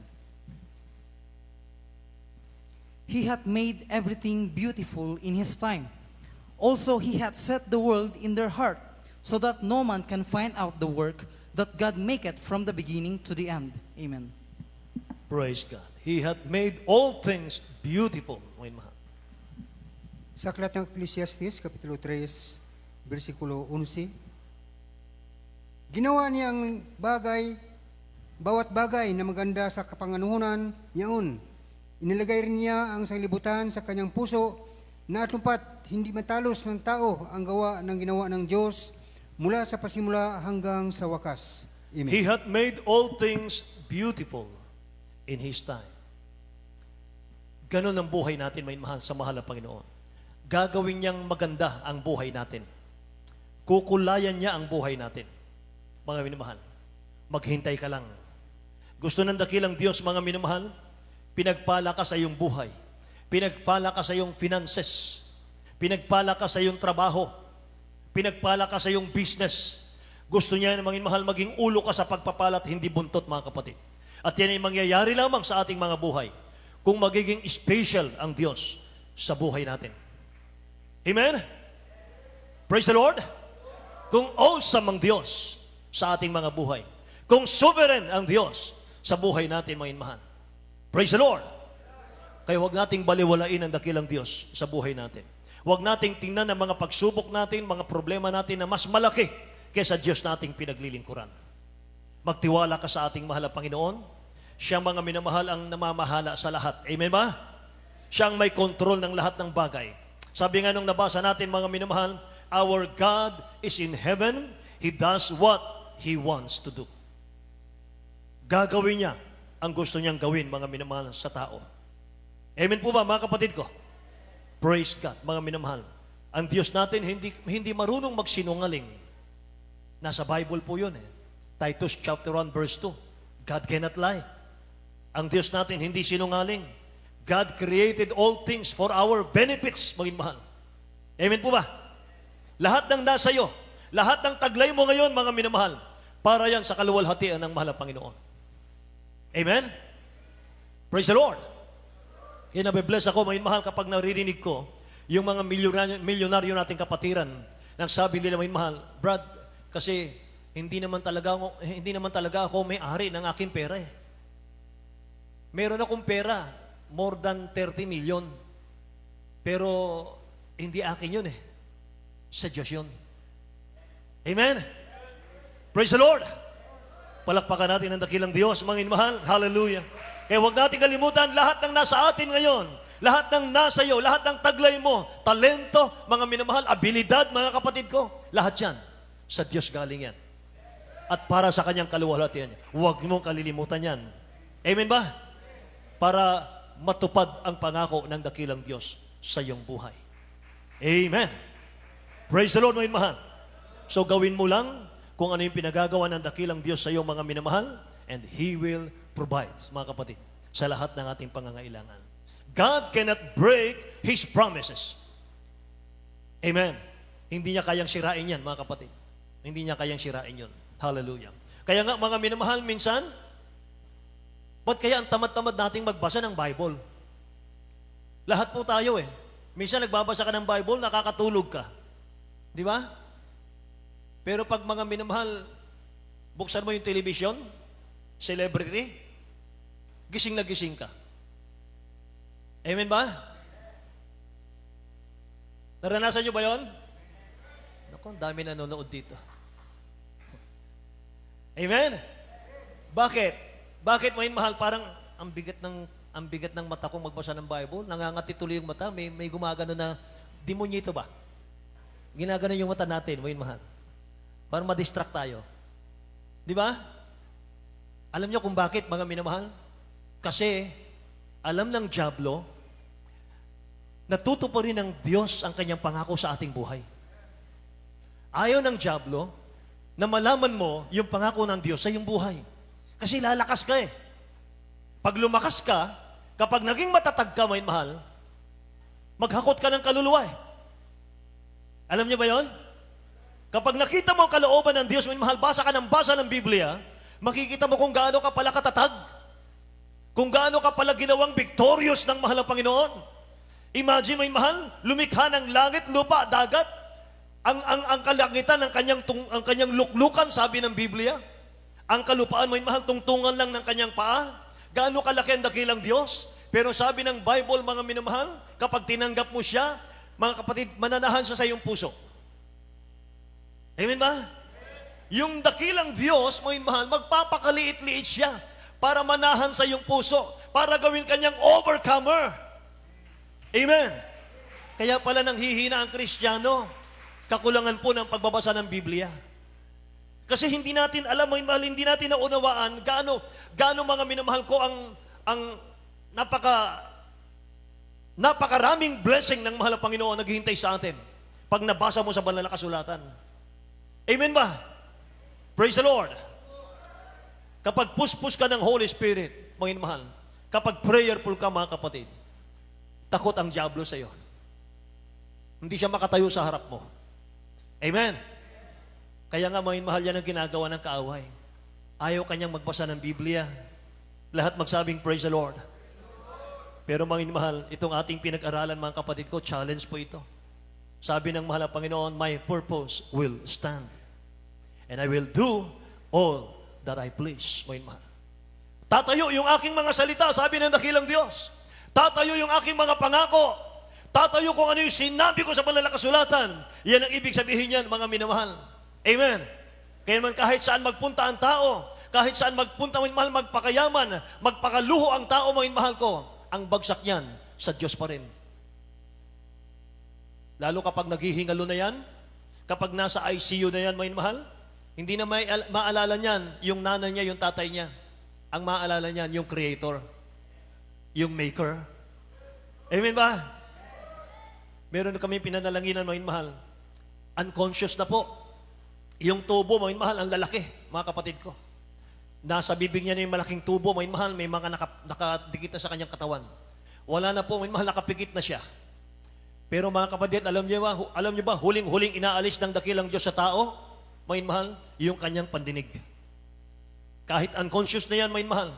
He hath made everything beautiful in his time. Also he hath set the world in their heart, so that no man can find out the work that God maketh from the beginning to the end. Amen. Praise God. He hath made all things beautiful. Mga mahal. Sa aklat ng Ecclesiastes, Kapitulo 3, versikulo 11, ginawa niya ang bawat bagay na maganda sa kapanganuhunan niyaon. Inilagay rin niya ang sanglibutan sa kanyang puso na atupad hindi matalos ng tao ang gawa ng ginawa ng Diyos mula sa pasimula hanggang sa wakas. Amen. He hath made all things beautiful in His time. Ganon ang buhay natin, may mahal sa mahal na Panginoon. Gagawin niyang maganda ang buhay natin. Kukulayan niya ang buhay natin. Mga minamahal, maghintay ka lang. Gusto ng dakilang Diyos, mga minamahal, pinagpala ka sa iyong buhay. Pinagpala ka sa iyong finances. Pinagpala ka sa iyong trabaho. Pinagpala ka sa iyong business. Gusto niya, mga minamahal, maging ulo ka sa pagpapala at hindi buntot, mga kapatid. At yan ay mangyayari lamang sa ating mga buhay kung magiging special ang Diyos sa buhay natin. Amen? Praise the Lord! Kung awesome ang Diyos sa ating mga buhay. Kung sovereign ang Diyos sa buhay natin, mga inmahal. Praise the Lord! Kaya huwag nating baliwalain ang dakilang Diyos sa buhay natin. Huwag nating tingnan ang mga pagsubok natin, mga problema natin na mas malaki kaysa Diyos nating pinaglilingkuran. Magtiwala ka sa ating mahal na Panginoon. Siya, mga minamahal, ang namamahala sa lahat. Amen ba? Siya ang may kontrol ng lahat ng bagay. Sabi nga nung nabasa natin, mga minamahal, our God is in heaven. He does what He wants to do. Gagawin niya ang gusto niyang gawin, mga minamahal, sa tao. Amen po ba, mga kapatid ko? Praise God, mga minamahal. Ang Diyos natin hindi marunong magsinungaling. Nasa Bible po yun eh. Titus chapter 1 verse 2. God cannot lie. Ang Diyos natin hindi sinungaling. God created all things for our benefits, mga minamahal. Amen po ba? Lahat ng nasa iyo, lahat ng taglay mo ngayon, mga minamahal, para yan sa kaluwalhatian ng mahal na Panginoon. Amen? Praise the Lord! Kaya nabibless ako, mga minamahal, kapag naririnig ko yung mga milyonaryo nating kapatiran nang sabi nila, mga minamahal, Brad, kasi hindi naman talaga ako may-ari ng aking pera eh. Meron akong pera, more than 30 million. Pero hindi akin yun eh. Sa Diyos yun. Amen? Praise the Lord! Palakpakan natin ang dakilang Diyos, mga inmahal. Hallelujah! Kaya huwag natin kalimutan, lahat ng nasa atin ngayon, lahat ng nasa iyo, lahat ng taglay mo, talento, mga minamahal, abilidad, mga kapatid ko, lahat yan, sa Diyos galing yan. At para sa kanyang kaluwalhatian yan. Huwag mong kalilimutan yan. Amen ba? Para matupad ang pangako ng dakilang Diyos sa iyong buhay. Amen. Praise the Lord, mga minamahal. So gawin mo lang kung ano yung pinagagawa ng dakilang Diyos sa iyong mga minamahal, and He will provide, mga kapatid, sa lahat ng ating pangangailangan. God cannot break His promises. Amen. Hindi niya kayang sirain yan, mga kapatid. Hindi niya kayang sirain yun. Hallelujah. Kaya nga, mga minamahal, minsan, ba't kaya ang tamad-tamad nating magbasa ng Bible? Lahat po tayo eh. Minsan nagbabasa ka ng Bible, nakakatulog ka. Di ba? Pero pag mga minamahal, buksan mo yung television, celebrity, gising na gising ka. Amen ba? Naranasan nyo ba yon? Naku, ang dami nanonood dito. Amen? Bakit? Bakit mo mahal? Parang ang bigat ng mata kong magbasa ng Bible. Nangangati tuloy yung mata. May gumagano na demonyito ba? Ginagano yung mata natin, mo mahal. Para ma-distract tayo. Di ba? Alam niyo kung bakit, mga minamahal? Kasi alam ng dyablo, natutuparin ng Diyos ang kanyang pangako sa ating buhay. Ayaw ng dyablo na malaman mo yung pangako ng Diyos sa iyong buhay. Kasi lalakas ka eh. Pag lumakas ka, kapag naging matatag ka, may mahal, maghakot ka ng kaluluwa eh. Alam niyo ba yon? Kapag nakita mo ang kalooban ng Diyos, may mahal, basa ka ng basa ng Biblia, makikita mo kung gaano ka pala katatag, kung gaano ka pala ginawang victorious ng mahal ng Panginoon. Imagine, may mahal, lumikha ng langit, lupa, dagat, ang kalangitan ng ang kanyang luklukan, sabi ng Biblia. Ang kalupaan, may mahal, tungtungan lang ng kanyang paa. Gaano kalaki ang dakilang Diyos. Pero sabi ng Bible, mga minamahal, kapag tinanggap mo siya, mga kapatid, mananahan siya sa iyong puso. Amen ba? Yung dakilang Diyos, mga mahal, magpapakaliit-liit siya para manahan sa iyong puso, para gawin kanyang overcomer. Amen. Kaya pala nang hihina ang Kristiyano, kakulangan po ng pagbabasa ng Biblia. Kasi hindi natin alam, mga mahal, hindi natin naunawaan gaano mga minamahal ko ang napakaraming blessing ng mahal na Panginoon naghihintay sa atin pag nabasa mo sa banal na kasulatan. Amen ba? Praise the Lord. Kapag puspos ka ng Holy Spirit, mga mahal, kapag prayerful ka, mga kapatid, takot ang diablo sa iyo. Hindi siya makatayo sa harap mo. Amen. Kaya nga, mga mahal, yan ang ginagawa ng kaaway. Ayaw kanyang magbasa ng Biblia. Lahat magsabing, praise the Lord. Pero mga mahal, itong ating pinag-aralan, mga kapatid ko, challenge po ito. Sabi ng mahal na Panginoon, my purpose will stand. And I will do all that I please. Mga mahal. Tatayo yung aking mga salita, sabi ng dakilang Diyos. Tatayo yung aking mga pangako. Tatayo kung ano yung sinabi ko sa banal na kasulatan. Yan ang ibig sabihin niyan, mga minamahal. Amen. Kaya man kahit saan magpunta ang tao, kahit saan magpunta, mga mahal, magpakayaman, magpakaluho ang tao, mga mahal ko, ang bagsak niyan sa Diyos pa rin. Lalo kapag naghihingalo na yan, kapag nasa ICU na yan, mga mahal, hindi na maalala niyan yung nanay niya, yung tatay niya. Ang maalala niyan, yung Creator, yung Maker. Amen ba? Meron kami pinanalanginan, mga mahal. Unconscious na po. Yung tubo, mga mahal, ang lalaki, mga kapatid ko. Nasa bibig niya na yung malaking tubo, mga mahal, may mga nakadikit na sa kanyang katawan. Wala na po, mga mahal, nakapikit na siya. Pero mga kapatid, alam niyo ba, huling-huling inaalis ng dakilang Diyos sa tao, mga mahal, yung kanyang pandinig. Kahit unconscious na yan, mga mahal,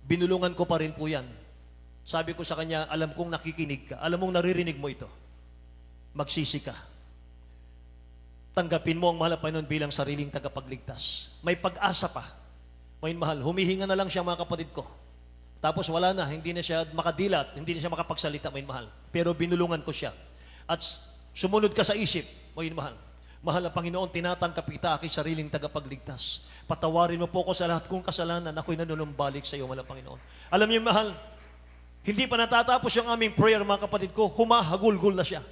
binulungan ko pa rin po yan. Sabi ko sa kanya, alam kong nakikinig ka, alam mong naririnig mo ito. Magsisi ka. Tanggapin mo ang mahal na Panginoon bilang sariling tagapagligtas. May pag-asa pa. Mga mahal, humihinga na lang siya, mga kapatid ko. Tapos wala na, hindi na siya makadilat, hindi na siya makapagsalita, mga mahal. Pero binulungan ko siya. At sumunod ka sa isip, mga mahal. Mahal na Panginoon, tinatangkap kita aking sariling tagapagligtas. Patawarin mo po ko sa lahat kong kasalanan, ako'y nanunumbalik sa iyo, mahal na Panginoon. Alam niyo, mahal, hindi pa natatapos yung aming prayer, mga kapatid ko, humahagulgul na siya.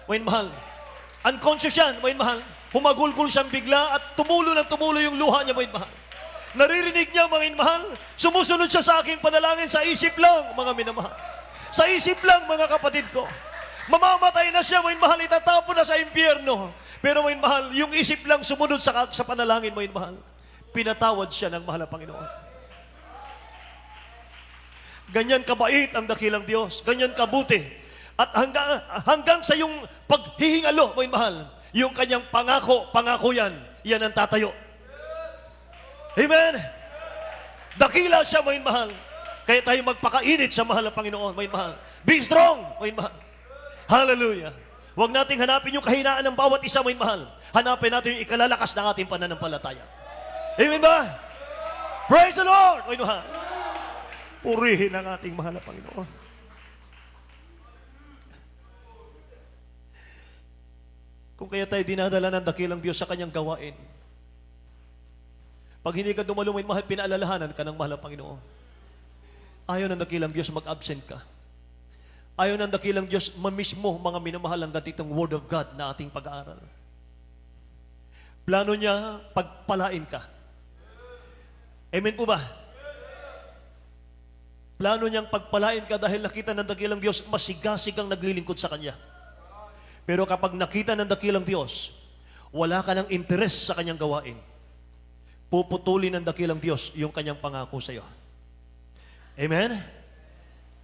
Mga mahal, unconscious yan, mga mahal, humagulgul siyang bigla at tumulo yung luha niya, mga mahal. Naririnig niya, mga mahal, sumusunod siya sa aking panalangin sa isip lang, mga minamahal. Sa isip lang, mga kapatid ko. Mamamatay na siya, mga mahal, itatapon na sa impyerno. Pero mga mahal, yung isip lang sumunod sa panalangin, mga mahal. Pinatawad siya ng mahal na Panginoon. Ganyan kabait ang dakilang Diyos. Ganyan kabuti. At hanggang sa yung paghihingalo, mga mahal, yung kanyang pangako yan ang tatayo. Amen? Dakila siya, mga mahal. Kaya tayo magpakainit sa mahal na Panginoon, mga mahal. Be strong, mga mahal. Hallelujah. Huwag nating hanapin yung kahinaan ng bawat isa, may mahal. Hanapin natin yung ikalalakas ng ating pananampalataya. Amen ba? Praise the Lord! May mahal. Purihin ang ating mahal na Panginoon. Kung kaya tayo dinadala ng dakilang Diyos sa kanyang gawain, pag hindi ka dumalo, may mahal, pinaalalahanan ka ng mahal na Panginoon. Ayaw ng dakilang Diyos mag-absent ka. Ayaw ng dakilang Diyos mamiss mo, mga minamahal, ang ganitong Word of God na ating pag-aaral. Plano niya, pagpalain ka. Amen po ba? Plano niyang pagpalain ka dahil nakita ng dakilang Diyos, masigasig ang naglilingkod sa Kanya. Pero kapag nakita ng dakilang Diyos, wala ka ng interes sa Kanyang gawain, puputulin ng dakilang Diyos yung Kanyang pangako sa iyo. Amen?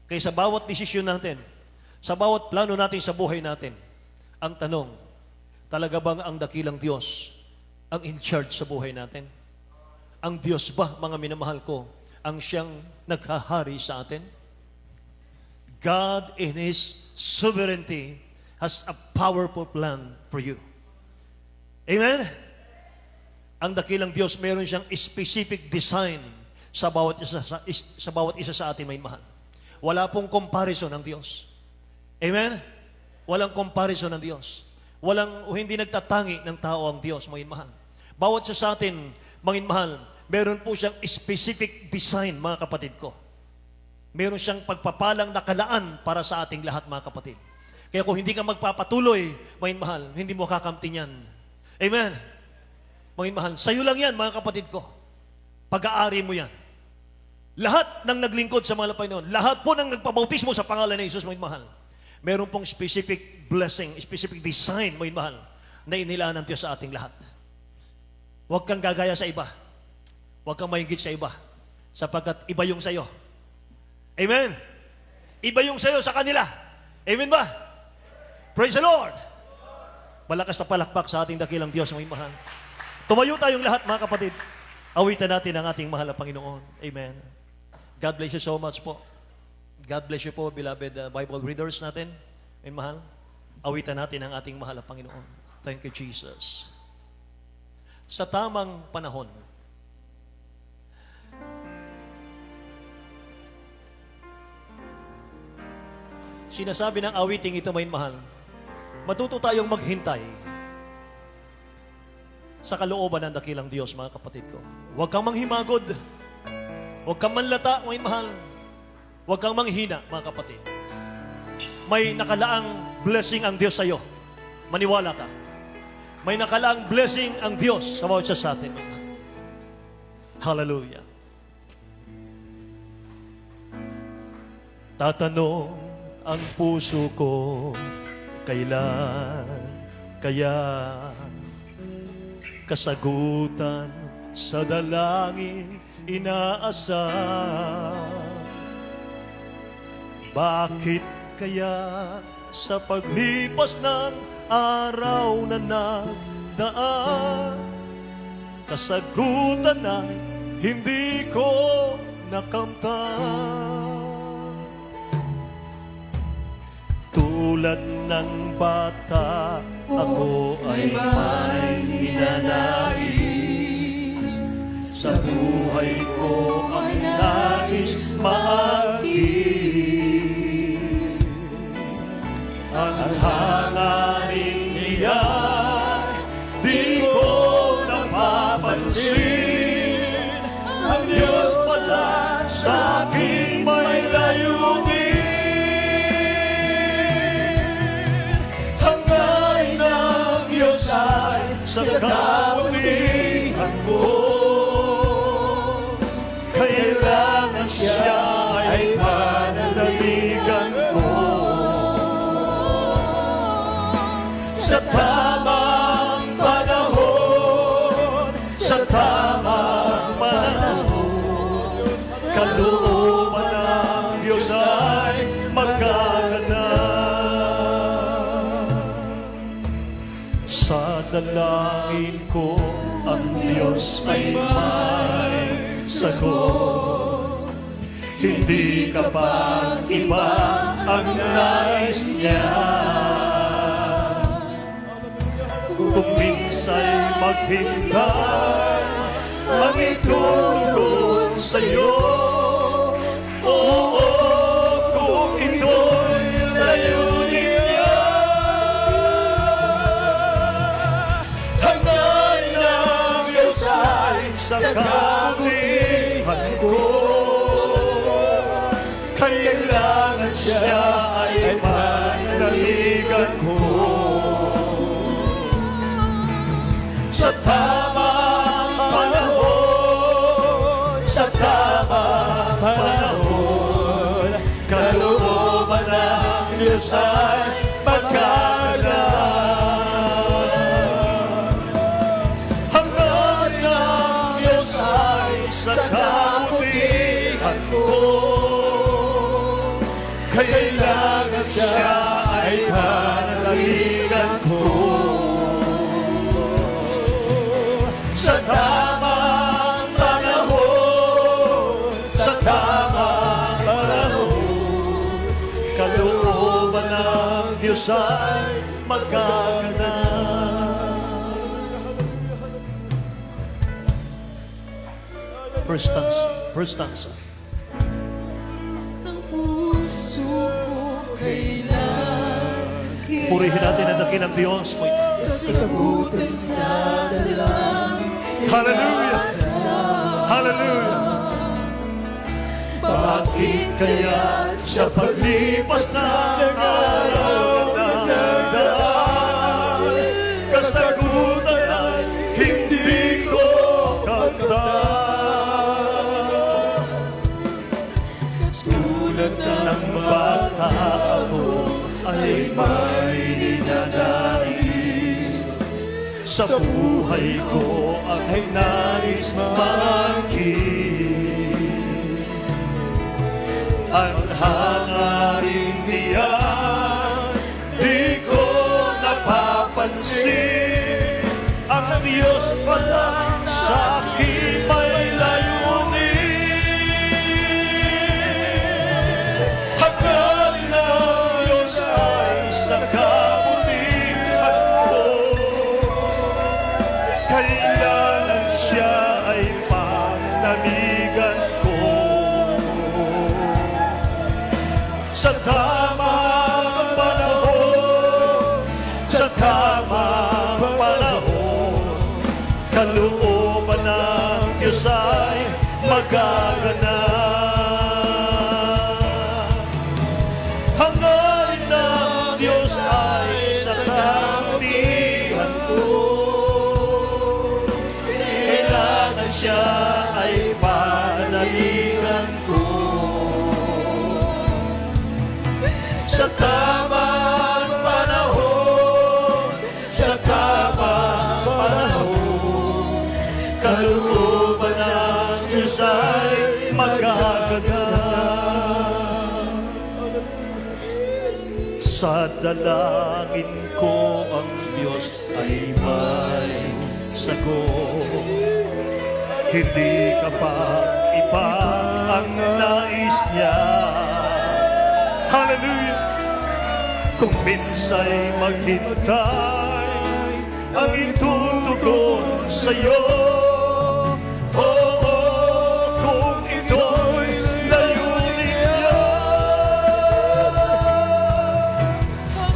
Kaya sa bawat desisyon natin, sa bawat plano natin sa buhay natin, ang tanong, talaga bang ang dakilang Diyos ang in charge sa buhay natin? Ang Diyos ba, mga minamahal ko, ang siyang naghahari sa atin? God in His sovereignty has a powerful plan for you. Amen? Ang dakilang Diyos, meron siyang specific design sa bawat isa sa atin, may mahal. Wala pong comparison ng Diyos. Amen? Walang comparison ng Diyos. Hindi nagtatangi ng tao ang Diyos, mga mahal. Bawat isa sa atin, mga mahal, meron po siyang specific design, mga kapatid ko. Meron siyang pagpapalang nakalaan para sa ating lahat, mga kapatid. Kaya kung hindi ka magpapatuloy, mga mahal, hindi mo kakamtin yan. Amen? Mga mahal, sa'yo lang yan, mga kapatid ko. Pag-aari mo yan. Lahat ng naglingkod sa mga Panginoon, lahat po ng nagpabautismo sa pangalan ni Jesus, mga mahal, meron pong specific blessing, specific design, mga mahal, na inilaan ng Diyos sa ating lahat. Huwag kang gagaya sa iba. Huwag kang mahigit sa iba. Sapagkat iba yung sa'yo. Amen? Iba yung sa'yo sa kanila. Amen ba? Praise the Lord! Malakas na palakpak sa ating dakilang Diyos, mga mahal. Tumayo tayong lahat, mga kapatid. Awitan natin ang ating mahal na Panginoon. Amen. God bless you so much po. God bless you po, beloved Bible readers natin. Amen, mahal. Awitan natin ang ating mahal na Panginoon. Thank you, Jesus. Sa tamang panahon, sinasabi ng awiting ito, may mahal, matuto tayong maghintay sa kalooban ng dakilang Diyos, mga kapatid ko. Huwag kang manghimagod. Huwag kang manlata, may mahal. Huwag kang manghina, mga kapatid. May nakalaang blessing ang Diyos sa iyo. Maniwala ka. May nakalaang blessing ang Diyos sa bawat isa sa atin. Hallelujah. Tatanong ang puso ko, kailan kaya kasagutan sa dalangin inaasam? Bakit kaya sa paglipas ng araw na nagdaan, kasagutan na hindi ko nakamtan? Tulad ng bata, ako ay may ninanais. Sa buhay ko ang nais maakit. Ang hangarin niya, di ko napapansin. Ang Diyos pala sa akin may layunin. Sa kabutihan ko, kailangan siya ay pananaligan ko. Sa tamang panahon, sa tamang panahon, kalooban ng Diyos ay magkaganap. Sa dalangin ko, ang Diyos ay may sagot. Hindi kapag iba ang nais niya. kung minsa'y maghintay ang itutugon sa'yo. Oo, kung ito'y layunin niya, hanggang ng Diyos ay sa kabutihan ko. Kailangan siya ay panaligan ko. Sa tamang panahon, sa tamang panahon, kalooban ng Diyos ay magkaganap. Hanggang ng Diyos ay sa kabutihan ko. Kailangan siya ay panaligan ko. Sa tamang panahon, sa tamang panahon, kalooban ng Diyos ay magkaganap. First stanza. Ang puso ko kailan Purihin natin ang dakilang Diyos. kasagutan sa dalangin. Hallelujah! Hallelujah! Bakit kaya sa paglipas ng araw at nagdaan, kasagutan ay hindi ko kamtan? Tulad ng bata ako ay may ninanais, sa buhay ko ay nais mangkin. Ang hangarin niya di ko napapansin. Ang Diyos pala sa akin may layunin. Hanggang ng Diyos ay sa kabutihan ko. Kailangan siya ay panaligan ko. Sa tamang panahon, sa tamang panahon, kalooban ng Diyos ay magaganap. Hangarin ng Diyos ay sa kabutihan ko. Kailangan siya ay panaligan ko. Sa tamang panahon, sa tamang panahon, kalooban ng Diyos ay magkaganap. Sa dalangin ko ang Diyos ay may sagot. Hindi ka pa iba ang nais niya. Hallelujah! Kung minsa'y maghintay ang itutugon sa'yo. Oo, kung ito'y layunin niya,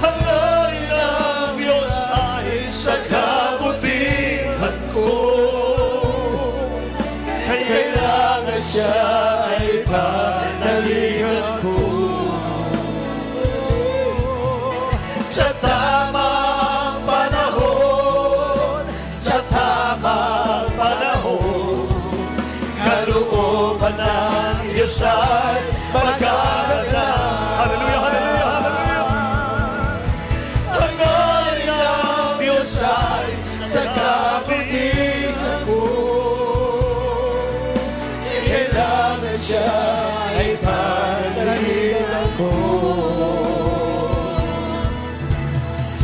hangarin ng Diyos ay sa kabutihan ko. Kailangan siya ay panaligan ko. Sa tamang panahon, sa tamang panahon, kalooban ng Diyos ay magkaganap. Hallelujah, hallelujah, hallelujah! Hangarin ng Diyos ay sa kabutihan ko. Kailangan siya ay panaligan ko.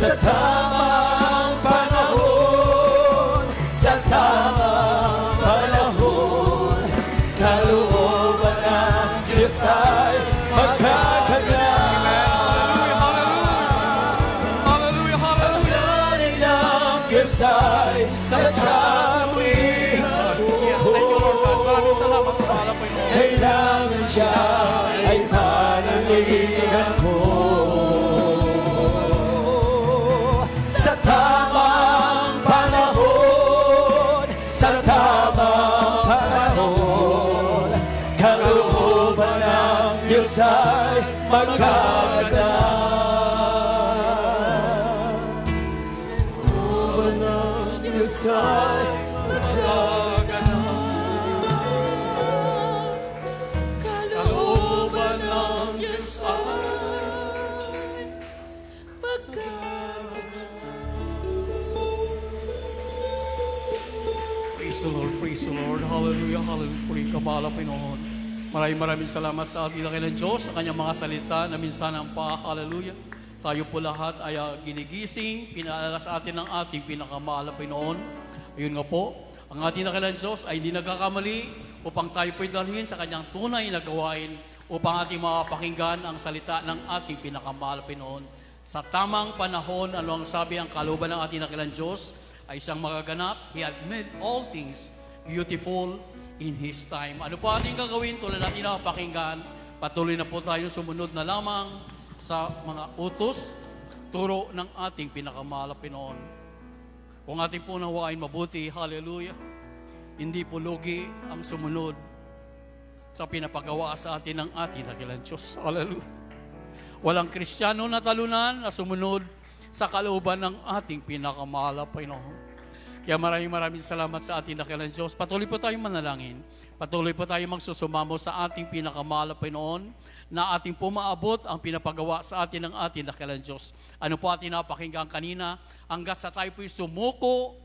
Sa tamang panahon, sa tamang panahon, kalooban ng Diyos ay magkaganap. Diyos ay magkaganap. Kalooban ng Diyos ay magkaganap. Kalooban ng Diyos ay Praise the Lord, praise the Lord. Hallelujah, hallelujah. Puri kabala, Pinoon. Maraming salamat sa ating dakilang Diyos, sa kanyang mga salita na minsan ang hallelujah. Tayo po lahat ay ginigising, pinaalala sa atin ng ating pinakamahal na Pinoon. Ayun nga po, ang ating dakilang Diyos ay hindi nagkakamali upang tayo po'y dalhin sa kanyang tunay na gawain upang ating mapakinggan ang salita ng ating pinakamahal na Pinoon. Sa tamang panahon, ano ang sabi ang kalooban ng ating dakilang Diyos ay isang magaganap. He had made all things beautiful in His time. Ano po ating gagawin? Tulad natin na pakinggan, patuloy na po tayo sumunod na lamang sa mga utos, turo ng ating pinakamahal na Pinoon. Kung ating po nawain mabuti, hallelujah, hindi po lugi ang sumunod sa pinapagawa sa atin ng ating dakilang Diyos. Hallelujah. Walang Kristiyano na talunan na sumunod sa kalooban ng ating pinakamahal na Pinoon. Kaya maraming salamat sa ating dakilang Diyos. Patuloy po tayong manalangin. Patuloy po tayong magsusumamo sa ating pinakamahal na Pinoon na ating po maabot ang pinapagawa sa atin ng ating dakilang Diyos. Ano po ating napakinggan kanina? Hanggat sa tayo po'y sumuko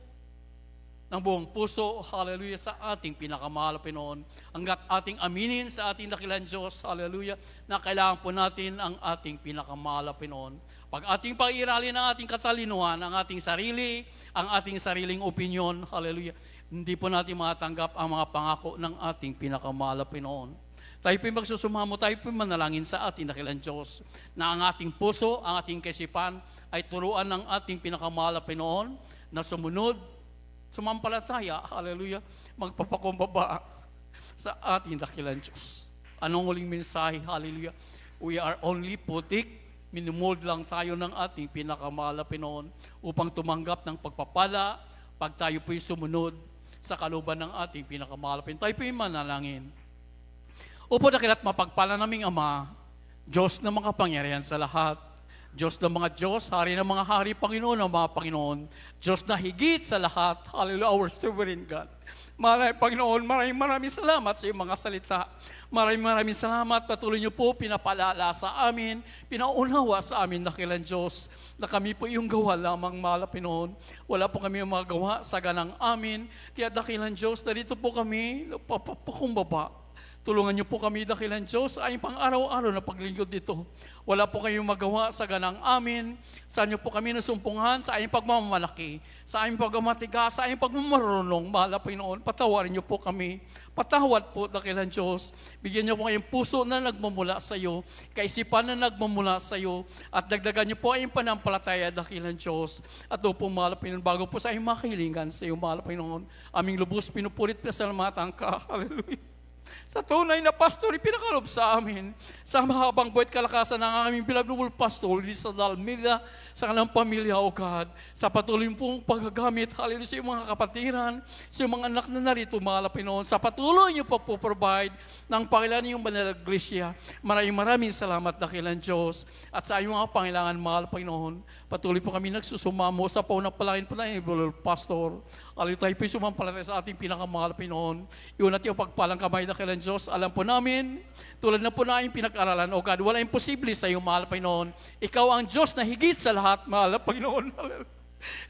ng buong puso, hallelujah, sa ating pinakamahal na Pinoon. Hanggat ating aminin sa ating dakilang Diyos, hallelujah, na kailangan po natin ang ating pinakamahal na Pinoon. Pag ating pag-iralin ang ating katalinuhan, ang ating sarili, ang ating sariling opinion, hallelujah, hindi po natin matanggap ang mga pangako ng ating pinakamahal na Pinoon. Tayo po'y magsusumamo, tayo po'y manalangin sa ating dakilang Diyos na ang ating puso, ang ating kaisipan ay turuan ng ating pinakamahal na Pinoon na sumunod, sumampalataya, hallelujah, magpapakumbaba sa ating dakilang Diyos. Anong huling mensahe, hallelujah? We are only putik. Minimold lang tayo ng ating pinakamahal na Pinoon upang tumanggap ng pagpapala pag tayo po'y sumunod sa kalooban ng ating pinakamahal na Pinoon. Tayo po'y manalangin. Upo dakilat mapagpala naming Ama, Diyos na makapangyarihan sa lahat, Diyos ng mga Diyos, Hari ng mga Hari, Panginoon ng mga Panginoon, Diyos na higit sa lahat, hallelujah, our sovereign God. Panginoon, maraming salamat sa iyong mga salita. Maraming salamat. Patuloy niyo po pinapalala sa amin, pinaunawa sa amin, dakilang Diyos, na kami po yung gawa lamang, mahal na Pinoon. Wala po kami magawa sa ganang amin. Kaya dakilang Diyos, narito po kami, pakumbaba. Tulungan niyo po kami, dakilang Diyos, ay pang araw-araw na paglingkod dito. Wala po kayong magawa sa ganang amin. Sa inyo po kami nasumpungan sa aming pagmamalaki, sa aming pagmamatiga, sa aming pagmamarunong. Mahal na Pinoon, patawarin niyo po kami. Patawad po, dakilang Diyos. Bigyan niyo po kayong puso na nagmamula sa iyo, kaisipan na nagmamula sa iyo, at dagdagan niyo po ang panampalataya, dakilang Diyos. At po, mahal na Pinoon, bago po sa aming makahilingan sa iyo, mahal na Pinoon, aming lubos pinupurit pasalamatan ka. Hallelujah. Sa tunay na pastor, ipinakalob sa amin. Sa mahabang buwet kalakasan ng aming pinagdubol pastor, sa Dalmida, sa kanilang pamilya, O God. Sa patuloy pong paggagamit, hallelujah, sa iyong mga kapatiran, sa iyong mga anak na narito, mahal na Pinoon. Sa patuloy niyo pagpo-provide ng Panginoon niyong banal na iglesia. Maraming salamat, dakilang Diyos. At sa iyong mga pangailangan, mahal na Pinoon, patuloy po kami nagsusumamo sa paunang palain po na yung pastor. Hallelujah, tayo po sumampalataya sa ating pinakamahal na Pinoon. Iyon natin yung pagpalang kamay, dakilang Diyos. Alam po namin, tulad na po namin pinag-aralan, O God, wala imposible sa iyong mahal na Pinoon. Ikaw ang Diyos na higit sa lahat, mahal na Panginoon.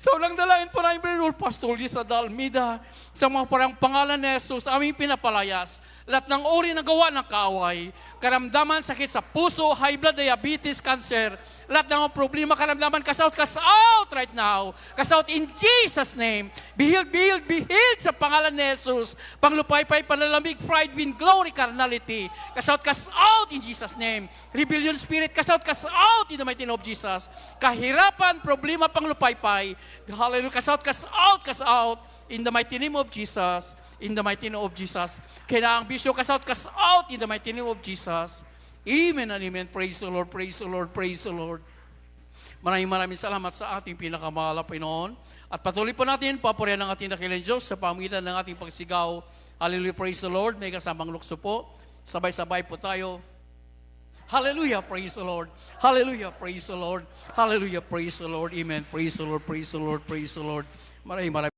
Sa unang dalayan po namin, Pastor sa Dalmida, sa mga parang pangalan ni Jesus, aming pinapalayas, lahat ng uri ng gawa ng kaaway, karamdaman, sakit sa puso, high blood, diabetes, cancer, lahat ng problema, karamdaman, cast out right now, cast out in Jesus' name, be healed sa pangalan ni Jesus, panglupay-pay, panalamig, pride, wind, glory, carnality, cast out in Jesus' name, rebellion spirit, cast out in the mighty name of Jesus, kahirapan, problema, panglupay-pay, hallelujah, cast out, in the mighty name of Jesus, in the mighty name of Jesus. Kaya ang bisyo, cast out in the mighty name of Jesus. Amen and amen. Praise the Lord, praise the Lord, praise the Lord. Maraming salamat sa ating pinakamahal na Pinoon. At patuloy po natin, papurihan ng ating dakilang Diyos sa pamagitan ng ating pagsigaw. Hallelujah, praise the Lord. May kasamang lukso po. Sabay-sabay po tayo. Hallelujah, praise the Lord. Hallelujah, praise the Lord. Hallelujah, praise the Lord. Amen. Praise the Lord, praise the Lord, praise the Lord. Maraming